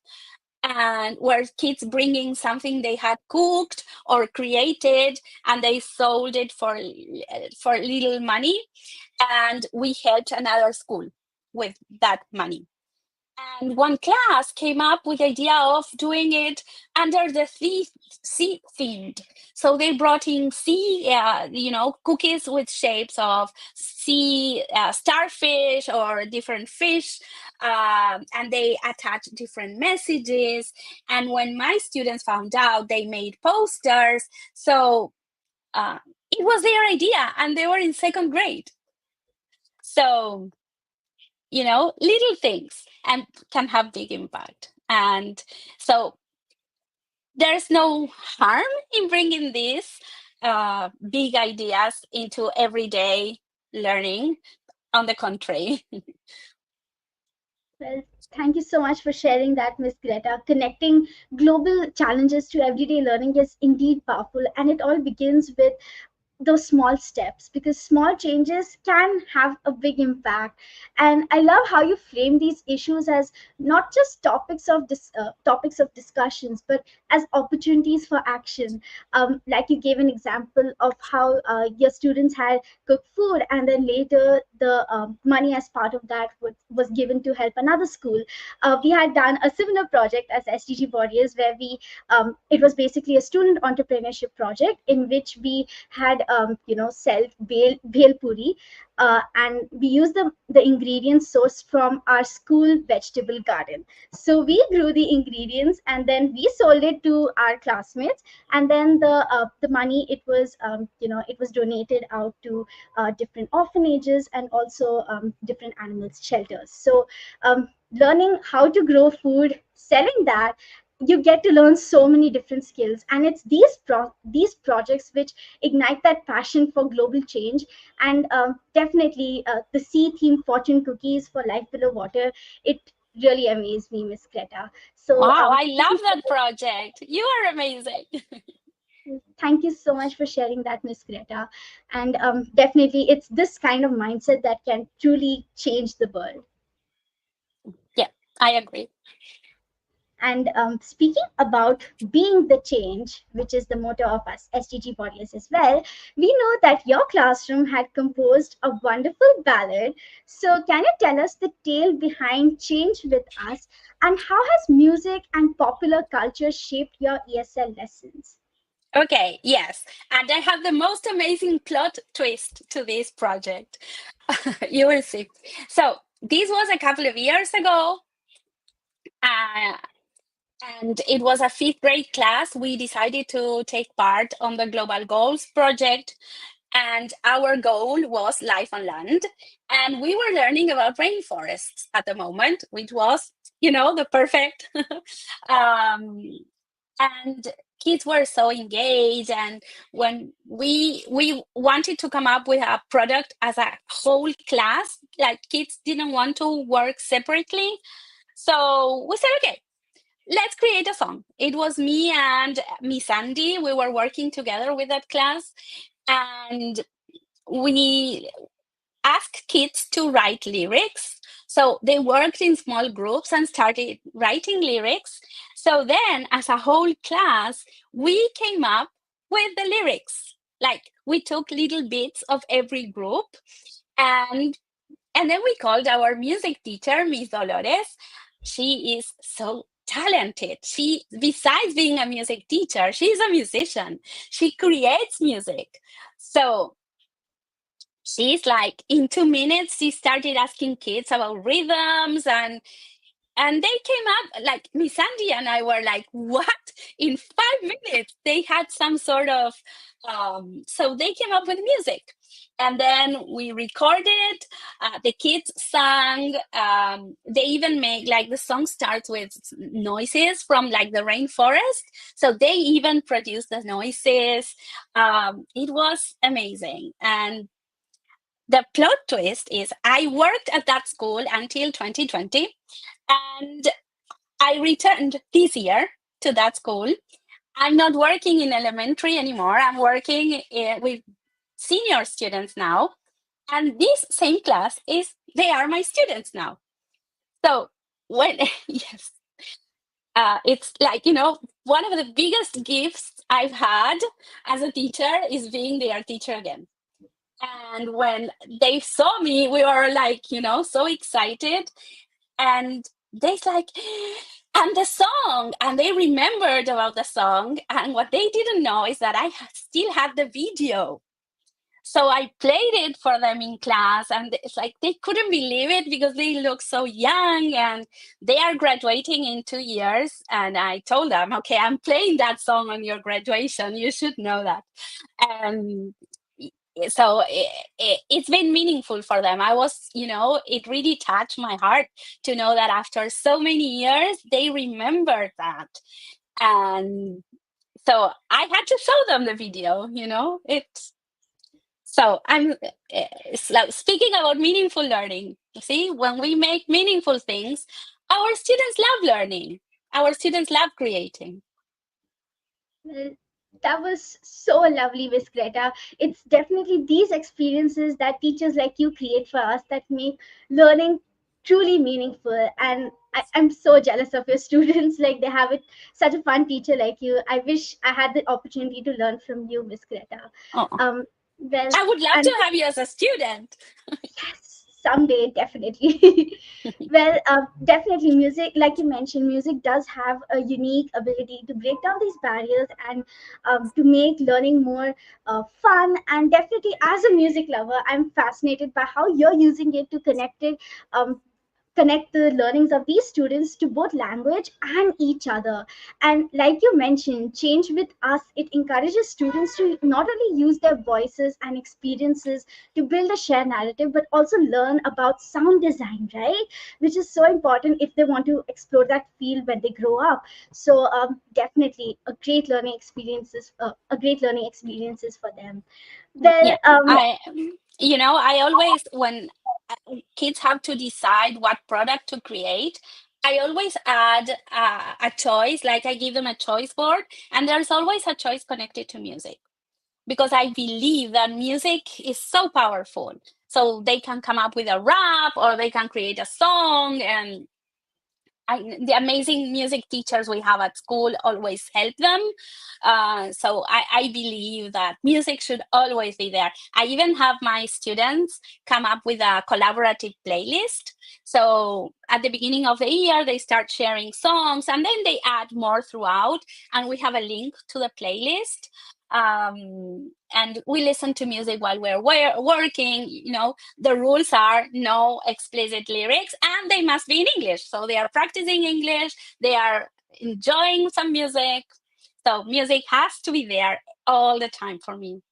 and where kids bringing something they had cooked or created, and they sold it for little money, and we helped another school with that money. And one class came up with the idea of doing it under the sea themed. So they brought in sea, cookies with shapes of sea starfish or different fish, and they attached different messages. And when my students found out, they made posters. So it was their idea, and they were in second grade. So little things and can have big impact. And so there's no harm in bringing these big ideas into everyday learning. On the contrary. Well, thank you so much for sharing that, Miss Greta. Connecting global challenges to everyday learning is indeed powerful, and it all begins with those small steps, because small changes can have a big impact. And I love how you frame these issues as not just topics of discussions, but as opportunities for action. Like you gave an example of how your students had cooked food, and then later the money as part of that was given to help another school. We had done a similar project as SDG Warriors, where it was basically a student entrepreneurship project in which we had self bhel puri, and we used the ingredients sourced from our school vegetable garden. So we grew the ingredients, and then we sold it to our classmates, and then the money, it was donated out to different orphanages and also different animals shelters. So learning how to grow food, selling that, you get to learn so many different skills, and it's these projects which ignite that passion for global change. And definitely the sea themed fortune cookies for life below water, it really amazed me, Miss Greta. So Wow, I love that project. You are amazing. thank you so much for sharing that, Miss Greta. And definitely it's this kind of mindset that can truly change the world. Yeah, I agree. And speaking about being the change, which is the motto of us SDG Warriors as well, we know that your classroom had composed a wonderful ballad. So, can you tell us the tale behind Change with Us, and how has music and popular culture shaped your ESL lessons? Okay, yes. And I have the most amazing plot twist to this project. You will see. So, this was a couple of years ago. Uh, and it was a fifth grade class. We decided to take part on the Global Goals project. And our goal was life on land. And we were learning about rainforests at the moment, which was, the perfect. um, and kids were so engaged. And when we wanted to come up with a product as a whole class, like kids didn't want to work separately. So we said, okay, let's create a song. It was me and Miss Sandy. We were working together with that class. And we asked kids to write lyrics. So they worked in small groups and started writing lyrics. So then, as a whole class, we came up with the lyrics. Like we took little bits of every group, and then we called our music teacher, Miss Dolores. She is so talented. She, besides being a music teacher, she's a musician. She creates music. So she's like, in 2 minutes, she started asking kids about rhythms, and they came up, like Miss Sandy and I were like, what? In 5 minutes, they had some sort of, so they came up with music. And then we recorded, the kids sang, they even make, like the song starts with noises from like the rainforest. So they even produced the noises. It was amazing. And the plot twist is I worked at that school until 2020, and I returned this year to that school. I'm not working in elementary anymore. I'm working with senior students now. And this same class they are my students now. So when, yes, it's like, one of the biggest gifts I've had as a teacher is being their teacher again. And when they saw me, we were like, so excited. And they's like, and the song, and they remembered about the song. And what they didn't know is that I still had the video. So I played it for them in class, and it's like they couldn't believe it because they look so young, and they are graduating in 2 years. And I told them, okay, I'm playing that song on your graduation. You should know that. And so it's been meaningful for them. I was, it really touched my heart to know that after so many years, they remembered that. And so I had to show them the video, it's so I'm speaking about meaningful learning. See, when we make meaningful things, our students love learning. Our students love creating. Well, that was so lovely, Miss Greta. It's definitely these experiences that teachers like you create for us that make learning truly meaningful. And I'm so jealous of your students. Like they have it such a fun teacher like you. I wish I had the opportunity to learn from you, Miss Greta. Oh, Um, well, I would love and to have you as a student. yes, someday, definitely. Well, definitely, music, like you mentioned, music does have a unique ability to break down these barriers and to make learning more fun. And definitely, as a music lover, I'm fascinated by how you're using it to um, connect the learnings of these students to both language and each other. And like you mentioned, change with us, it encourages students to not only use their voices and experiences to build a shared narrative, but also learn about sound design, right? Which is so important if they want to explore that field when they grow up. So definitely a great learning experiences for them. Well, Yeah, I, I always, when kids have to decide what product to create, I always add a choice, like I give them a choice board, and there's always a choice connected to music because I believe that music is so powerful. So they can come up with a rap or they can create a song, and the amazing music teachers we have at school always help them. So I believe that music should always be there. I even have my students come up with a collaborative playlist. So at the beginning of the year, they start sharing songs and then they add more throughout. And we have a link to the playlist. And we listen to music while we're working. The rules are no explicit lyrics and they must be in English. So they are practicing English, they are enjoying some music. So music has to be there all the time for me.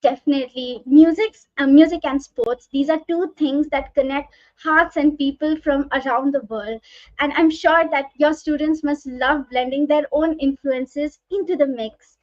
Definitely. Music and sports, these are two things that connect hearts and people from around the world. And I'm sure that your students must love blending their own influences into the mix.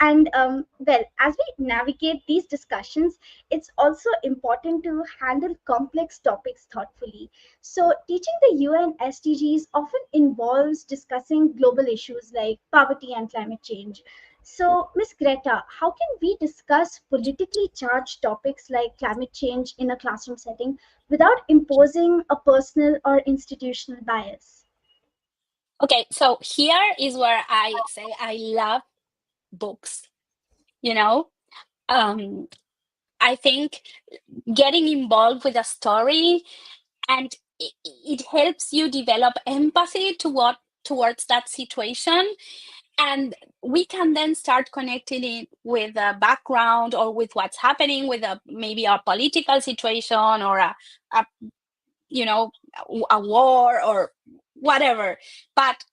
And well, as we navigate these discussions, it's also important to handle complex topics thoughtfully. So, teaching the UN SDGs often involves discussing global issues like poverty and climate change. So, Miss Greta, how can we discuss politically charged topics like climate change in a classroom setting without imposing a personal or institutional bias? Okay, so here is where I say I love books, you know? Um, I think getting involved with a story and it helps you develop empathy towards that situation, and we can then start connecting it with a background or with what's happening with maybe a political situation or a you know a war or whatever. But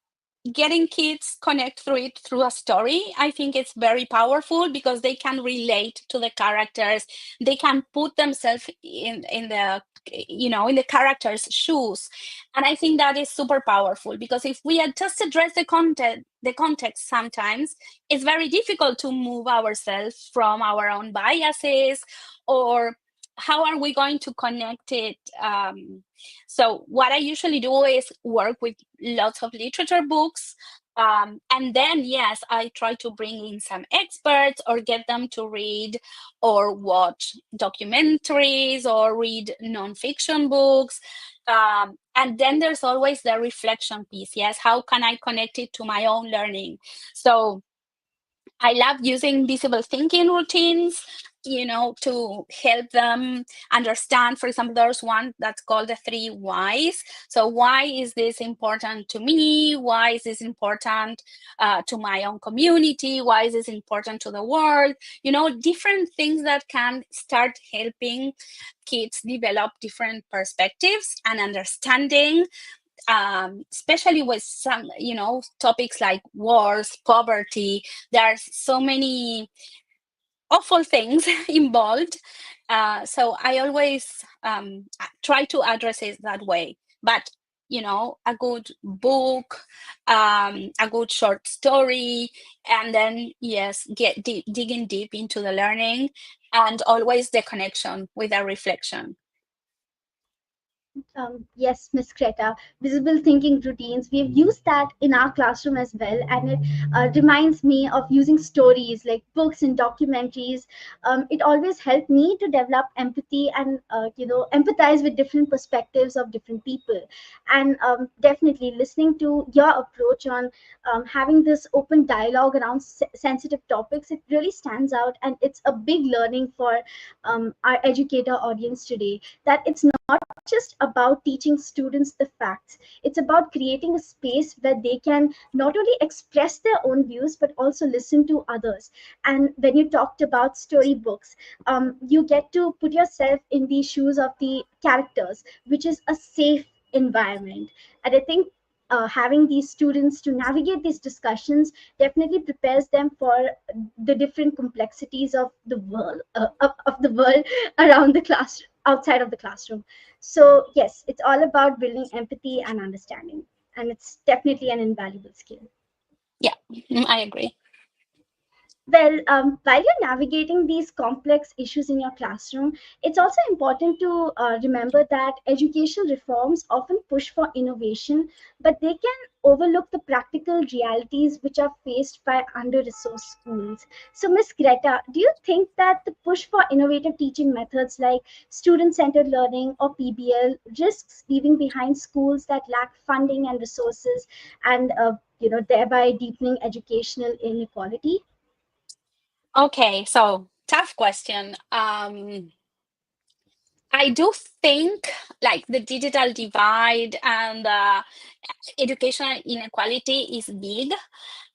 getting kids connect through it through a story, I think it's very powerful because they can relate to the characters. They can put themselves in the in the characters shoes, and I think that is super powerful because if we had just address the context, sometimes it's very difficult to move ourselves from our own biases, or how are we going to connect it. So what I usually do is work with lots of literature books. And then, yes, I try to bring in some experts or get them to read or watch documentaries or read nonfiction books. And then there's always the reflection piece. Yes, how can I connect it to my own learning? So I love using visible thinking routines, to help them understand. For example, there's one that's called the three whys. So, why is this important to me? Why is this important to my own community? Why is this important to the world? Different things that can start helping kids develop different perspectives and understanding, especially with some topics like wars, poverty. There's so many awful things involved, so I always try to address it that way. But a good book, a good short story, and then yes, digging deep into the learning, and always the connection with a reflection. Yes, Miss Greta, visible thinking routines. We've used that in our classroom as well, and it reminds me of using stories like books and documentaries. It always helped me to develop empathy and empathize with different perspectives of different people. And definitely listening to your approach on having this open dialogue around sensitive topics, it really stands out, and it's a big learning for our educator audience today. That it's not just about teaching students the facts. It's about creating a space where they can not only express their own views but also listen to others. And when you talked about storybooks, you get to put yourself in the shoes of the characters, which is a safe environment. And I think having these students to navigate these discussions definitely prepares them for the different complexities of the world, of the world around the class, outside of the classroom. So, yes, it's all about building empathy and understanding, and it's definitely an invaluable skill. Yeah, I agree. Well, while you're navigating these complex issues in your classroom, it's also important to remember that educational reforms often push for innovation, but they can overlook the practical realities which are faced by under resourced schools. So, Miss Greta, do you think that the push for innovative teaching methods like student centered learning or PBL risks leaving behind schools that lack funding and resources, and thereby deepening educational inequality? Okay, so tough question. I do think like the digital divide and educational inequality is big.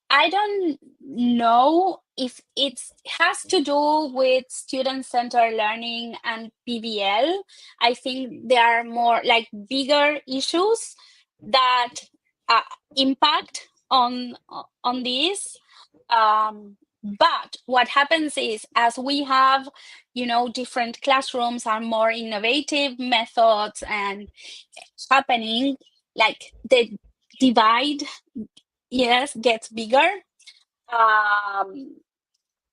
I don't know if it has to do with student-centered learning and PBL. I think there are more like bigger issues that uh, impact on this. But what happens is, as we have, different classrooms are more innovative methods and happening, like the divide, yes, gets bigger. Um,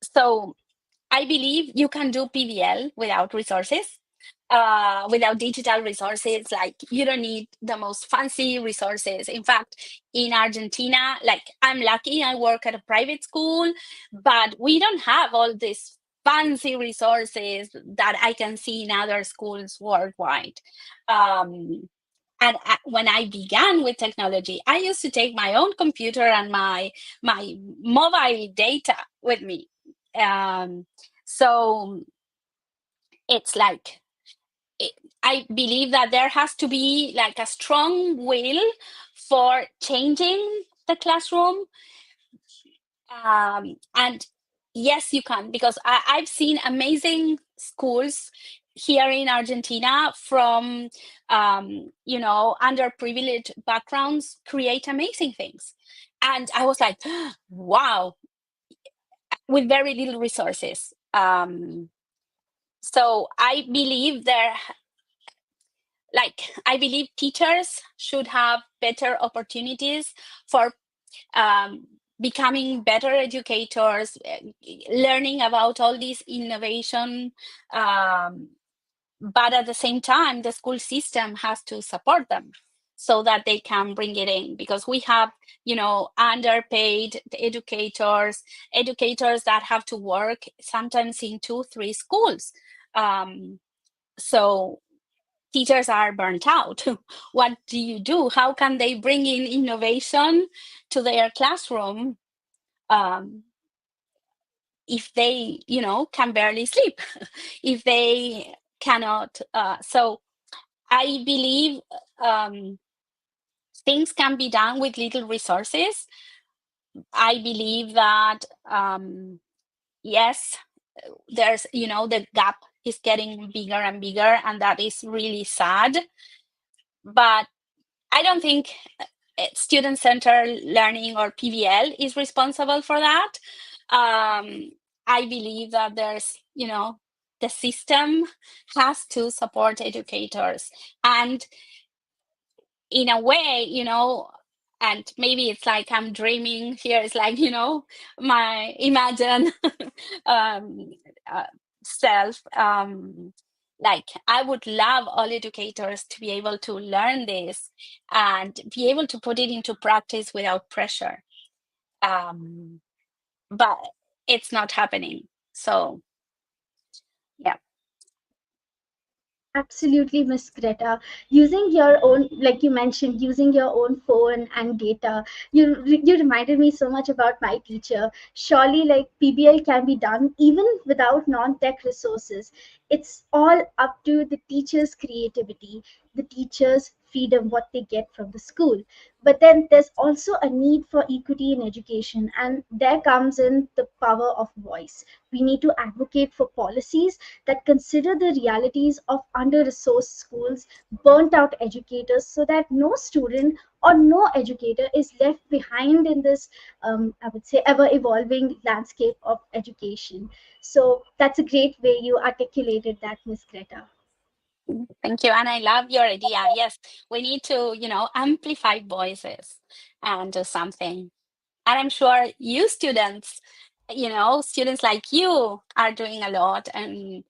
so I believe you can do PBL without resources, without digital resources. Like, you don't need the most fancy resources. In fact, in Argentina, like, I'm lucky I work at a private school, but we don't have all these fancy resources that I can see in other schools worldwide. And when I began with technology, I used to take my own computer and my mobile data with me. Um, so it's like, it, I believe that there has to be like a strong will for changing the classroom. And yes, you can, because I've seen amazing schools here in Argentina from, underprivileged backgrounds create amazing things. And I was like, wow, with very little resources. So I believe I believe teachers should have better opportunities for um, becoming better educators, learning about all these innovation. Um, but at the same time, the school system has to support them so that they can bring it in, because we have, underpaid educators that have to work sometimes in 2, 3 schools. Um, so teachers are burnt out. What do you do? How can they bring in innovation to their classroom um, if they, can barely sleep, if they cannot? So I believe things can be done with little resources. I believe that, yes, there's, the gap is getting bigger and bigger, and that is really sad. But I don't think student-centered learning or PBL is responsible for that. I believe that there's, the system has to support educators. And in a way, and maybe it's like I'm dreaming here, it's like, my imagine um, uh, self. Like, I would love all educators to be able to learn this and be able to put it into practice without pressure. Um, but it's not happening. So, yeah. Absolutely, Miss Greta. Using your own, like you mentioned, using your own phone and data. You reminded me so much about my teacher. Surely, like PBL can be done even without non-tech resources. It's all up to the teacher's creativity, the teacher's freedom, what they get from the school. But then there's also a need for equity in education, and there comes in the power of voice. We need to advocate for policies that consider the realities of under resourced schools, burnt out educators, so that no student or no educator is left behind in this, I would say, ever evolving landscape of education. So that's a great way you articulated that, Ms. Greta. Thank you. And I love your idea. Yes, we need to, amplify voices and do something. And I'm sure you students, students like you are doing a lot, and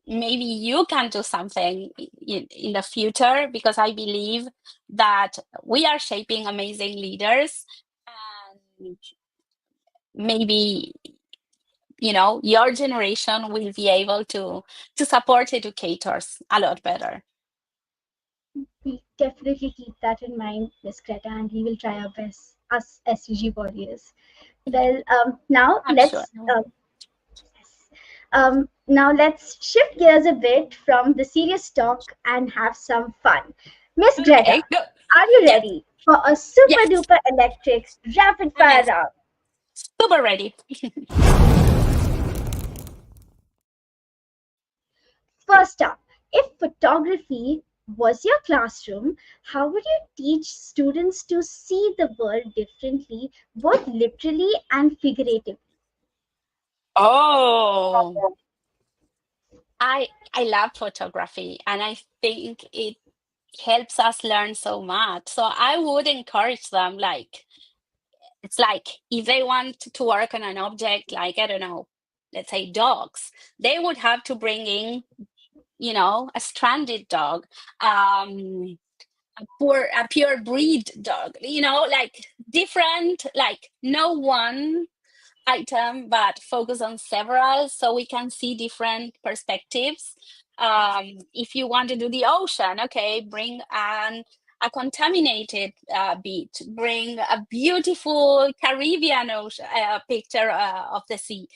maybe you can do something in the future, because I believe that we are shaping amazing leaders, and maybe, your generation will be able to support educators a lot better. We definitely keep that in mind, Ms. Greta, and we will try our best, us SDG warriors. Well, now I'm sure. yes. Now let's shift gears a bit from the serious talk and have some fun. Miss Greta, Okay, good. are you Yes, ready for a super yes, duper electric rapid I'm fire round? super ready. First up, if photography was your classroom, how would you teach students to see the world differently, both literally and figuratively? Oh, I love photography, and I think it helps us learn so much. So I would encourage them, like, it's like if they want to work on an object, like, I don't know, let's say dogs, they would have to bring in, a stranded dog, um, a pure breed dog, like different, like no one item, but focus on several so we can see different perspectives. If you want to do the ocean, okay, bring a contaminated beach, bring a beautiful Caribbean ocean picture of the sea.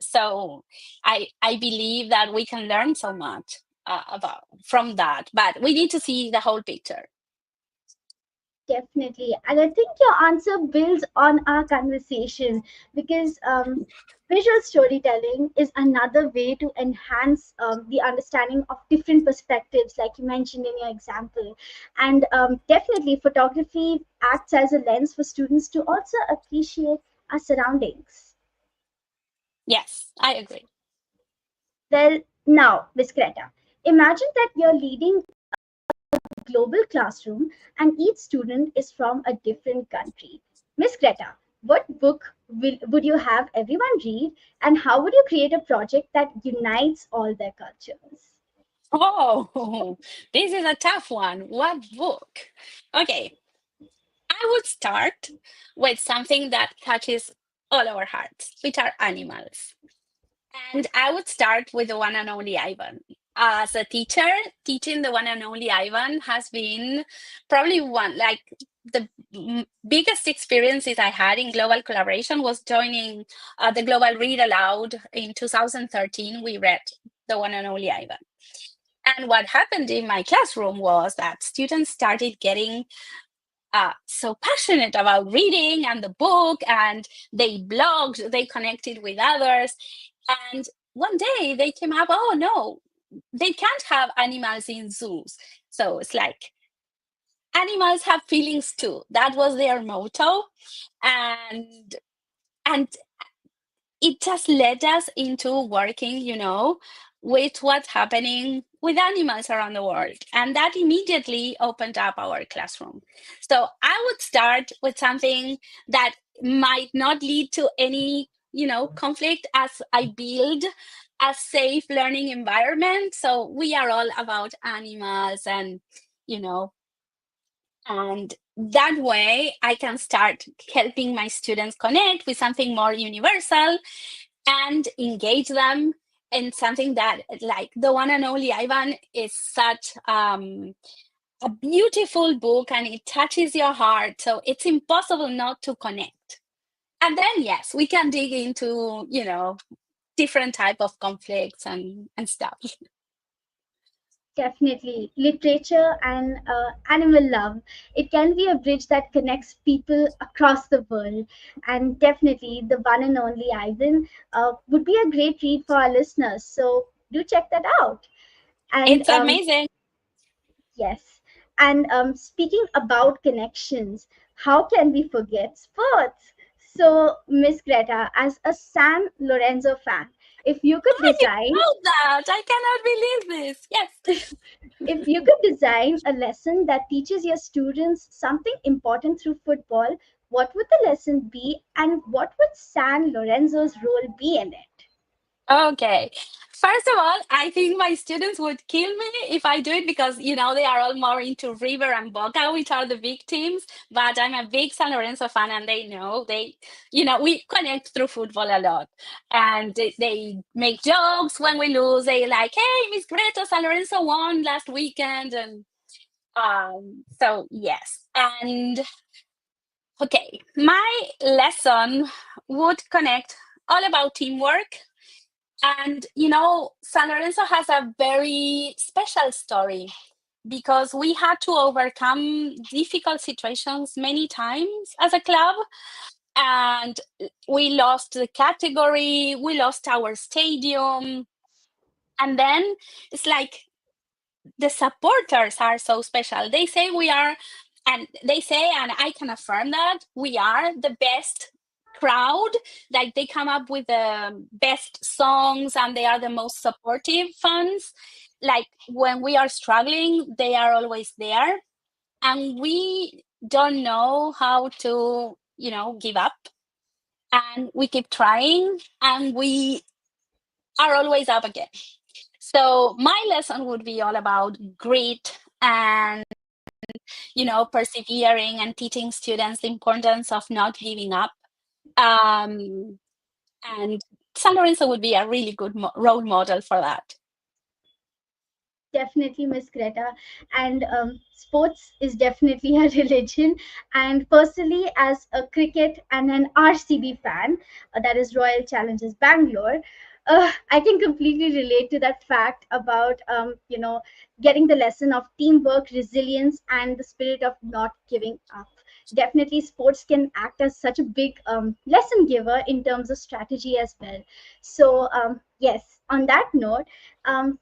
So I believe that we can learn so much about from that, but we need to see the whole picture. Definitely. And I think your answer builds on our conversation because visual storytelling is another way to enhance the understanding of different perspectives, like you mentioned in your example. And definitely, photography acts as a lens for students to also appreciate our surroundings. Yes, I agree. Well, now, Miss Greta, imagine that you're leading global classroom and each student is from a different country. Miss Greta, what book would you have everyone read and how would you create a project that unites all their cultures? Oh, this is a tough one. What book? Okay, I would start with something that touches all our hearts, which are animals. And I would start with the one and only Ivan. As a teacher, teaching the one and only Ivan has been probably one, like the biggest experiences I had in global collaboration was joining the Global Read Aloud in 2013. We read the one and only Ivan. And what happened in my classroom was that students started getting so passionate about reading and the book, and they blogged, they connected with others. And one day they came up, oh no, they can't have animals in zoos. So it's like animals have feelings too. That was their motto. And and it just led us into working, with what's happening with animals around the world. And that immediately opened up our classroom. So I would start with something that might not lead to any, conflict as I build a safe learning environment. So we are all about animals you know, and that way I can start helping my students connect with something more universal and engage them in something that, like the one and only Ivan, is such a beautiful book and it touches your heart. So it's impossible not to connect. And then, yes, we can dig into, different type of conflicts and stuff. Definitely. Literature and animal love. It can be a bridge that connects people across the world. And definitely, the one and only Ivan would be a great read for our listeners. So do check that out. And It's amazing. yes. And speaking about connections, how can we forget sports? So, Miss Greta, as a San Lorenzo fan, if you could Oh, you design know that. I cannot believe this. Yes. if you could design a lesson that teaches your students something important through football, what would the lesson be and what would San Lorenzo's role be in it? Okay. First of all, I think my students would kill me if I do it because, they are all more into River and Boca, which are the big teams. But I'm a big San Lorenzo fan and they know we connect through football a lot. And they make jokes when we lose. They like, hey, Miss Greta, San Lorenzo won last weekend. And so, yes. And okay, my lesson would connect all about teamwork and San Lorenzo has a very special story because we had to overcome difficult situations many times as a club. And we lost the category, we lost our stadium. And then it's like the supporters are so special. They say we are, and they say, and I can affirm that we are the best proud, like they come up with the best songs and they are the most supportive fans. Like when we are struggling, they are always there, and we don't know how to, give up, and we keep trying, and we are always up again. So my lesson would be all about grit and, persevering and teaching students the importance of not giving up. Um, and San Lorenzo would be a really good role model for that. Definitely, Miss Greta. And sports is definitely a religion. And personally, as a cricket and an RCB fan, that is Royal Challengers Bangalore, I can completely relate to that fact about, getting the lesson of teamwork, resilience, and the spirit of not giving up. Definitely, sports can act as such a big lesson giver in terms of strategy as well. So, yes, on that note,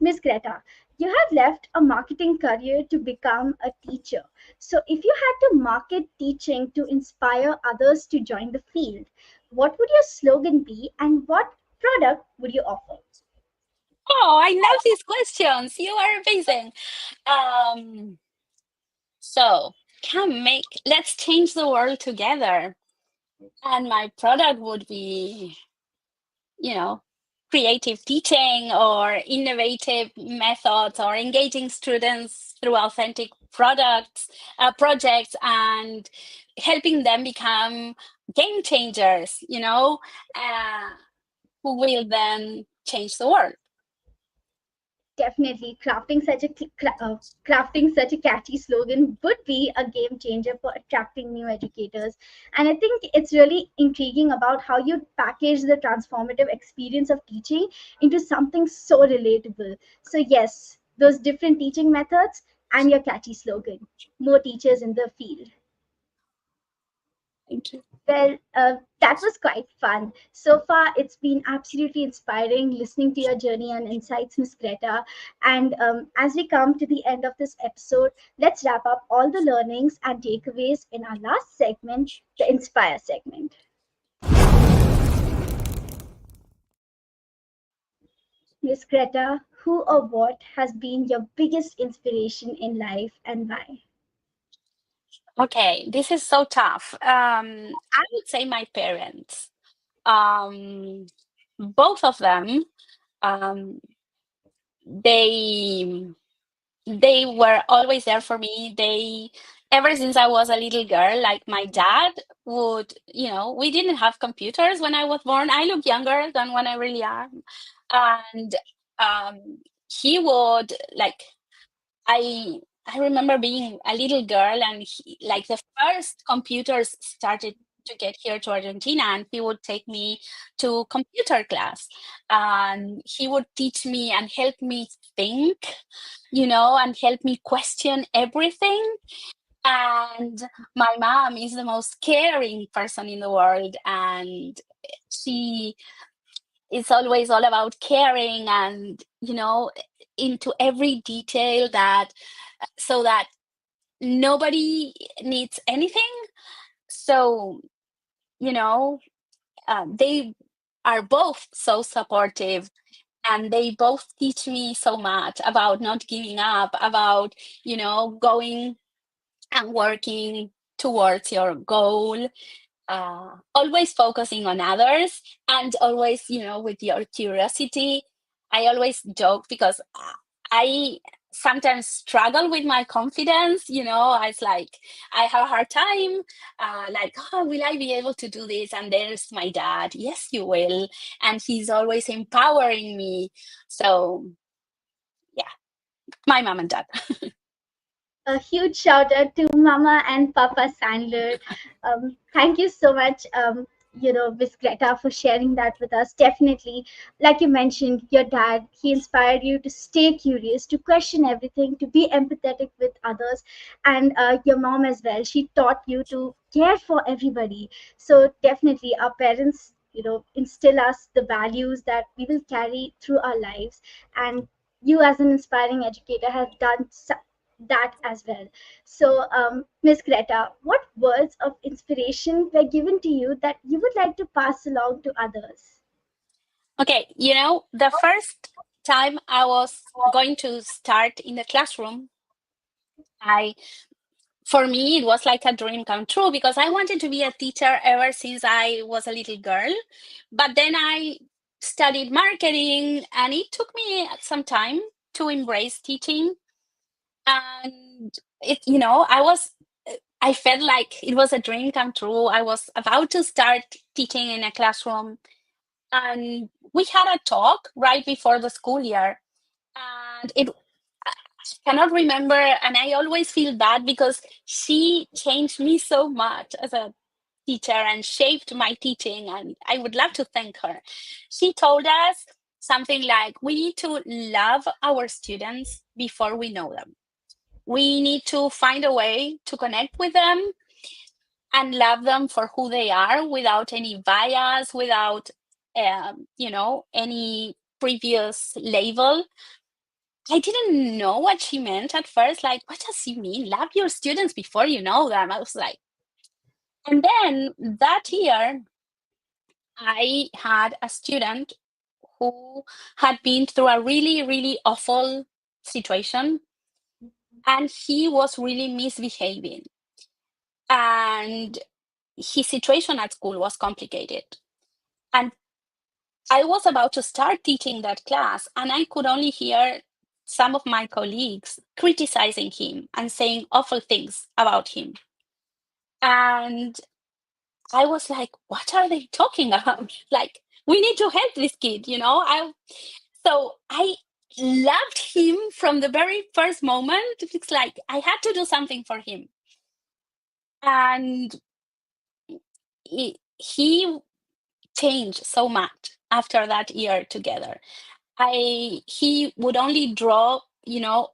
Miss Greta, you have left a marketing career to become a teacher. So, if you had to market teaching to inspire others to join the field, what would your slogan be and what product would you offer? Oh, I love these questions. You are amazing. Um, so let's change the world together. And my product would be, you know, creative teaching or innovative methods or engaging students through authentic projects, and helping them become game changers, uh, who will then change the world. Definitely, crafting such a catchy slogan would be a game changer for attracting new educators. And I think it's really intriguing about how you package the transformative experience of teaching into something so relatable. So yes, those different teaching methods and your catchy slogan, more teachers in the field. Thank you. Well, that was quite fun. So far, it's been absolutely inspiring listening to your journey and insights, Miss Greta. And as we come to the end of this episode, let's wrap up all the learnings and takeaways in our last segment, the Inspire segment. Miss Greta, who or what has been your biggest inspiration in life and why? Okay, this is so tough. I would say my parents. Um, Both of them. Um, they they were always there for me. They Ever since I was a little girl, like my dad would, we didn't have computers when I was born. I look younger than when I really am. And he would like I I remember being a little girl, and like the first computers started to get here to Argentina, and he would take me to computer class, and he would teach me and help me think, and help me question everything. And my mom is the most caring person in the world, and she is always all about caring and, into every detail, that so that nobody needs anything. So, you know, they are both so supportive, and they both teach me so much about not giving up, about, going and working towards your goal, always focusing on others, and always, with your curiosity. I always joke because I sometimes struggle with my confidence. It's like I have a hard time, like, oh, will I be able to do this? And there's my dad. Yes, you will. And he's always empowering me. So, yeah, my mom and dad. A huge shout out to Mama and Papa Sandler. Thank you so much, Miss Greta, for sharing that with us. Definitely, like you mentioned, your dad, he inspired you to stay curious, to question everything, to be empathetic with others, and your mom as well. She taught you to care for everybody. So definitely, our parents, instill us the values that we will carry through our lives. And you, as an inspiring educator, have done that as well. So, Miss Greta, what words of inspiration were given to you that you would like to pass along to others? Okay, the first time I was going to start in the classroom, I for me it was like a dream come true because I wanted to be a teacher ever since I was a little girl. But then I studied marketing and it took me some time to embrace teaching. And I felt like it was a dream come true. I was about to start teaching in a classroom, and we had a talk right before the school year, and it I cannot remember, and I always feel bad because she changed me so much as a teacher and shaped my teaching, and I would love to thank her. She told us something like, we need to love our students before we know them. We need to find a way to connect with them and love them for who they are without any bias, without any previous label. I didn't know what she meant at first. Like, what does she mean? Love your students before you know them. I was like, and then that year, I had a student who had been through a really, really awful situation, and he was really misbehaving. And his situation at school was complicated. And I was about to start teaching that class, and I could only hear some of my colleagues criticizing him and saying awful things about him. And I was like, what are they talking about? Like, we need to help this kid. So I loved him from the very first moment. It's like I had to do something for him. And he changed so much after that year together. He would only draw,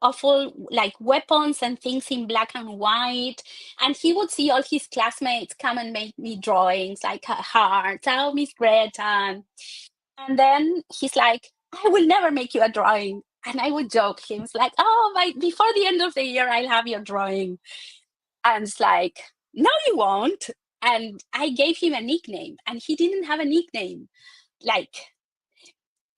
awful like weapons and things in black and white. And he would see all his classmates come and make me drawings like hearts, oh, Miss Greta. And then he's like, I will never make you a drawing. And I would joke him, it's like, oh, before the end of the year, I'll have your drawing. And it's like, no, you won't. And I gave him a nickname, and he didn't have a nickname. Like,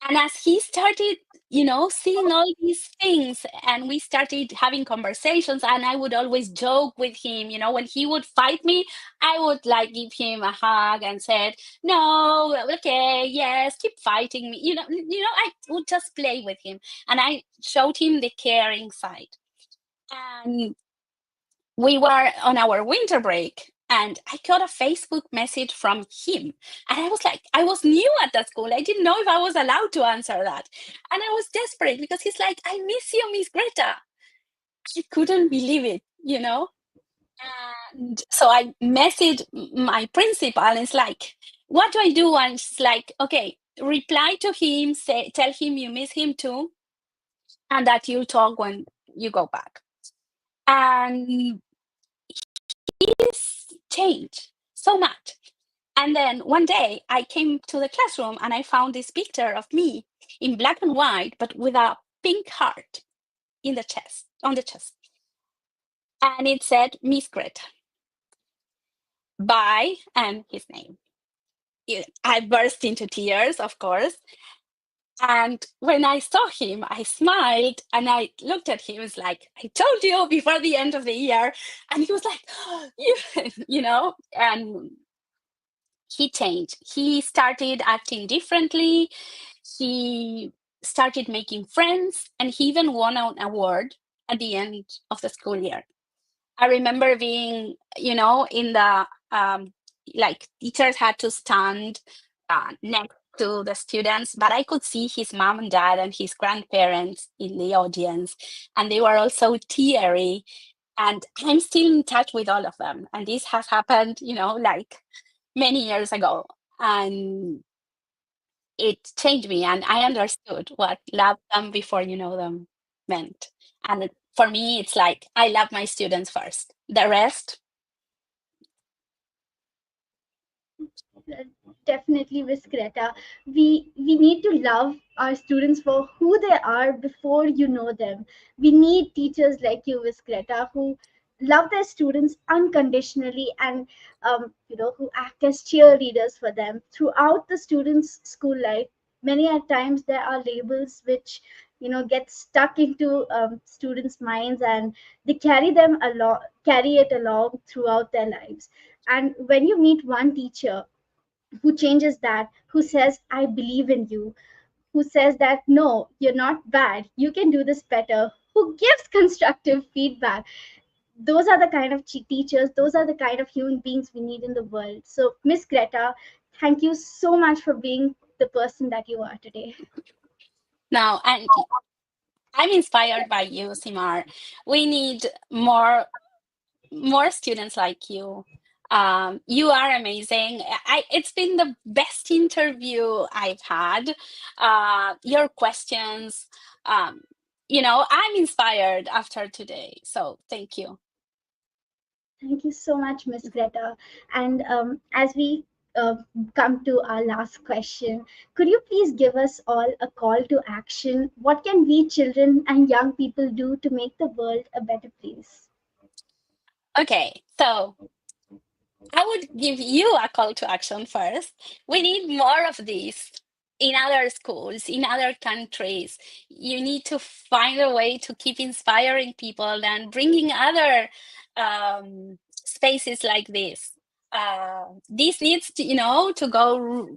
and as he started, seeing all these things, and we started having conversations, and I would always joke with him, when he would fight me, I would like give him a hug and said, no, okay, yes, keep fighting me. I would just play with him, and I showed him the caring side. And we were on our winter break, and I got a Facebook message from him. And I was like, I was new at that school. I didn't know if I was allowed to answer that. And I was desperate because he's like, I miss you, Miss Greta. I couldn't believe it. And so I messaged my principal, and it's like, what do I do? And it's like, okay, reply to him, tell him you miss him too, and that you'll talk when you go back. And he's changed so much. And then one day I came to the classroom and I found this picture of me in black and white, but with a pink heart in the chest, on the chest. And it said, Miss Greta, by, and his name. I burst into tears, of course. And when I saw him, I smiled and I looked at him. It was like, I told you before the end of the year. And he was like, and he changed. He started acting differently. He started making friends, and he even won an award at the end of the school year. I remember being, in the like teachers had to stand next to the students, but I could see his mom and dad and his grandparents in the audience, and they were all so teary. And I'm still in touch with all of them. And this has happened, like many years ago. And it changed me, and I understood what love them before you know them meant. And for me, it's like I love my students first. The rest, Uh, Definitely, Miss Greta. We need to love our students for who they are before you know them. We need teachers like you, Miss Greta, who love their students unconditionally and who act as cheerleaders for them throughout the students' school life. Many a times there are labels which get stuck into students' minds, and they carry it along throughout their lives. And when you meet one teacher who changes that, who says, I believe in you, who says that, no, you're not bad, you can do this better, who gives constructive feedback. Those are the kind of teachers, those are the kind of human beings we need in the world. So, Miss Greta, thank you so much for being the person that you are today. Now, and I'm inspired by you, Simar. We need more students like you. You are amazing. It's been the best interview I've had. Your questions, um, I'm inspired after today. So thank you. Thank you so much, Miss Greta. And as we uh, come to our last question, could you please give us all a call to action? What can we, children and young people, do to make the world a better place? Okay, so I would give you a call to action first. We need more of this in other schools, in other countries. You need to find a way to keep inspiring people and bringing other spaces like this. This needs to, to go.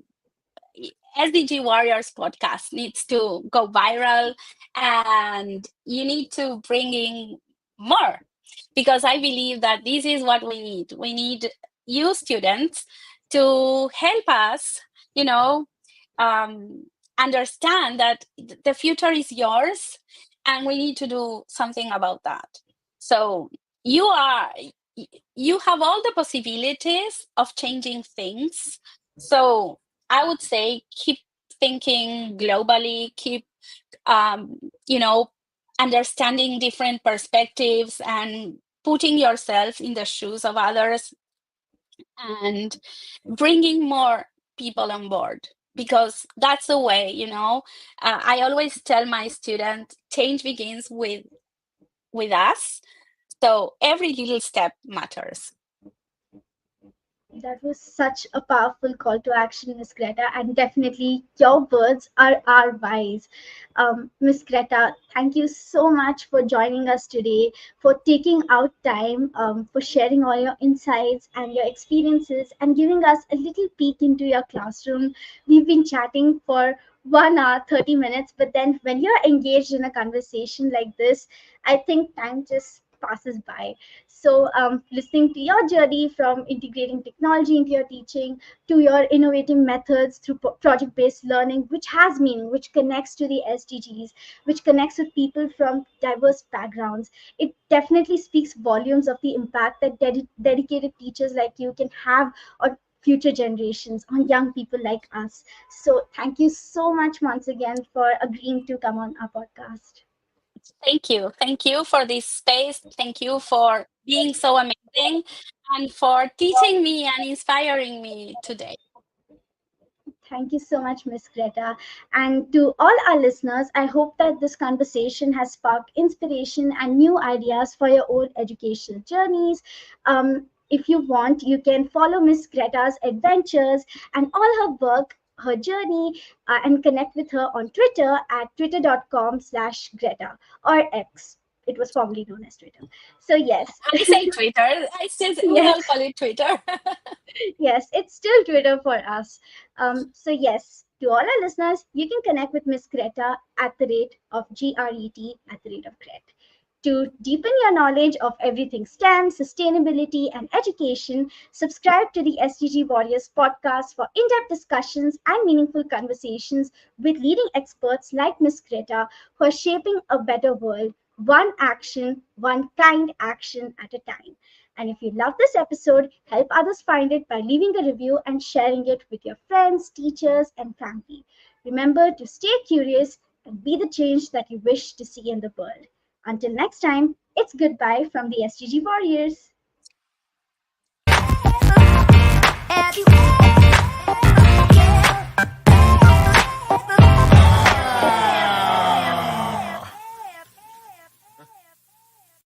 SDG Warriors podcast needs to go viral, and you need to bring in more, because I believe that this is what we need. We need you students to help us, you know, um, understand that the future is yours, and we need to do something about that. So you are you have all the possibilities of changing things. So I would say keep thinking globally, keep um, you know understanding different perspectives and putting yourself in the shoes of others, and bringing more people on board, because that's the way. I always tell my students, change begins with us, so every little step matters. That was such a powerful call to action, Miss Greta, and definitely your words are our wise. Miss Greta, thank you so much for joining us today, for taking out time, for sharing all your insights and your experiences, and giving us a little peek into your classroom. We've been chatting for 1 hour, 30 minutes, but then when you're engaged in a conversation like this, I think time just passes by. So, listening to your journey from integrating technology into your teaching to your innovative methods through project based learning, which has meaning, which connects to the SDGs, which connects with people from diverse backgrounds, it definitely speaks volumes of the impact that dedicated teachers like you can have on future generations, on young people like us. So, thank you so much once again for agreeing to come on our podcast. Thank you for this space. Thank you for being so amazing and for teaching me and inspiring me today. Thank you so much, Miss Greta. And to all our listeners, I hope that this conversation has sparked inspiration and new ideas for your own educational journeys. If you want, you can follow Miss Greta's adventures and all her work, her journey, and connect with her on Twitter at twitter.com/Greta or X. It was formerly known as Twitter. So, yes. I say Twitter. I said we Yes. all call it Twitter. Yes, it's still Twitter for us. So yes, to all our listeners, you can connect with Miss Greta at the rate of GRET at the rate of Gret. To deepen your knowledge of everything STEM, sustainability, and education, subscribe to the SDG Warriors podcast for in-depth discussions and meaningful conversations with leading experts like Miss Greta, who are shaping a better world, one action, one kind action at a time. And if you love this episode, help others find it by leaving a review and sharing it with your friends, teachers, and family. Remember to stay curious and be the change that you wish to see in the world. Until next time, it's goodbye from the SDG Warriors.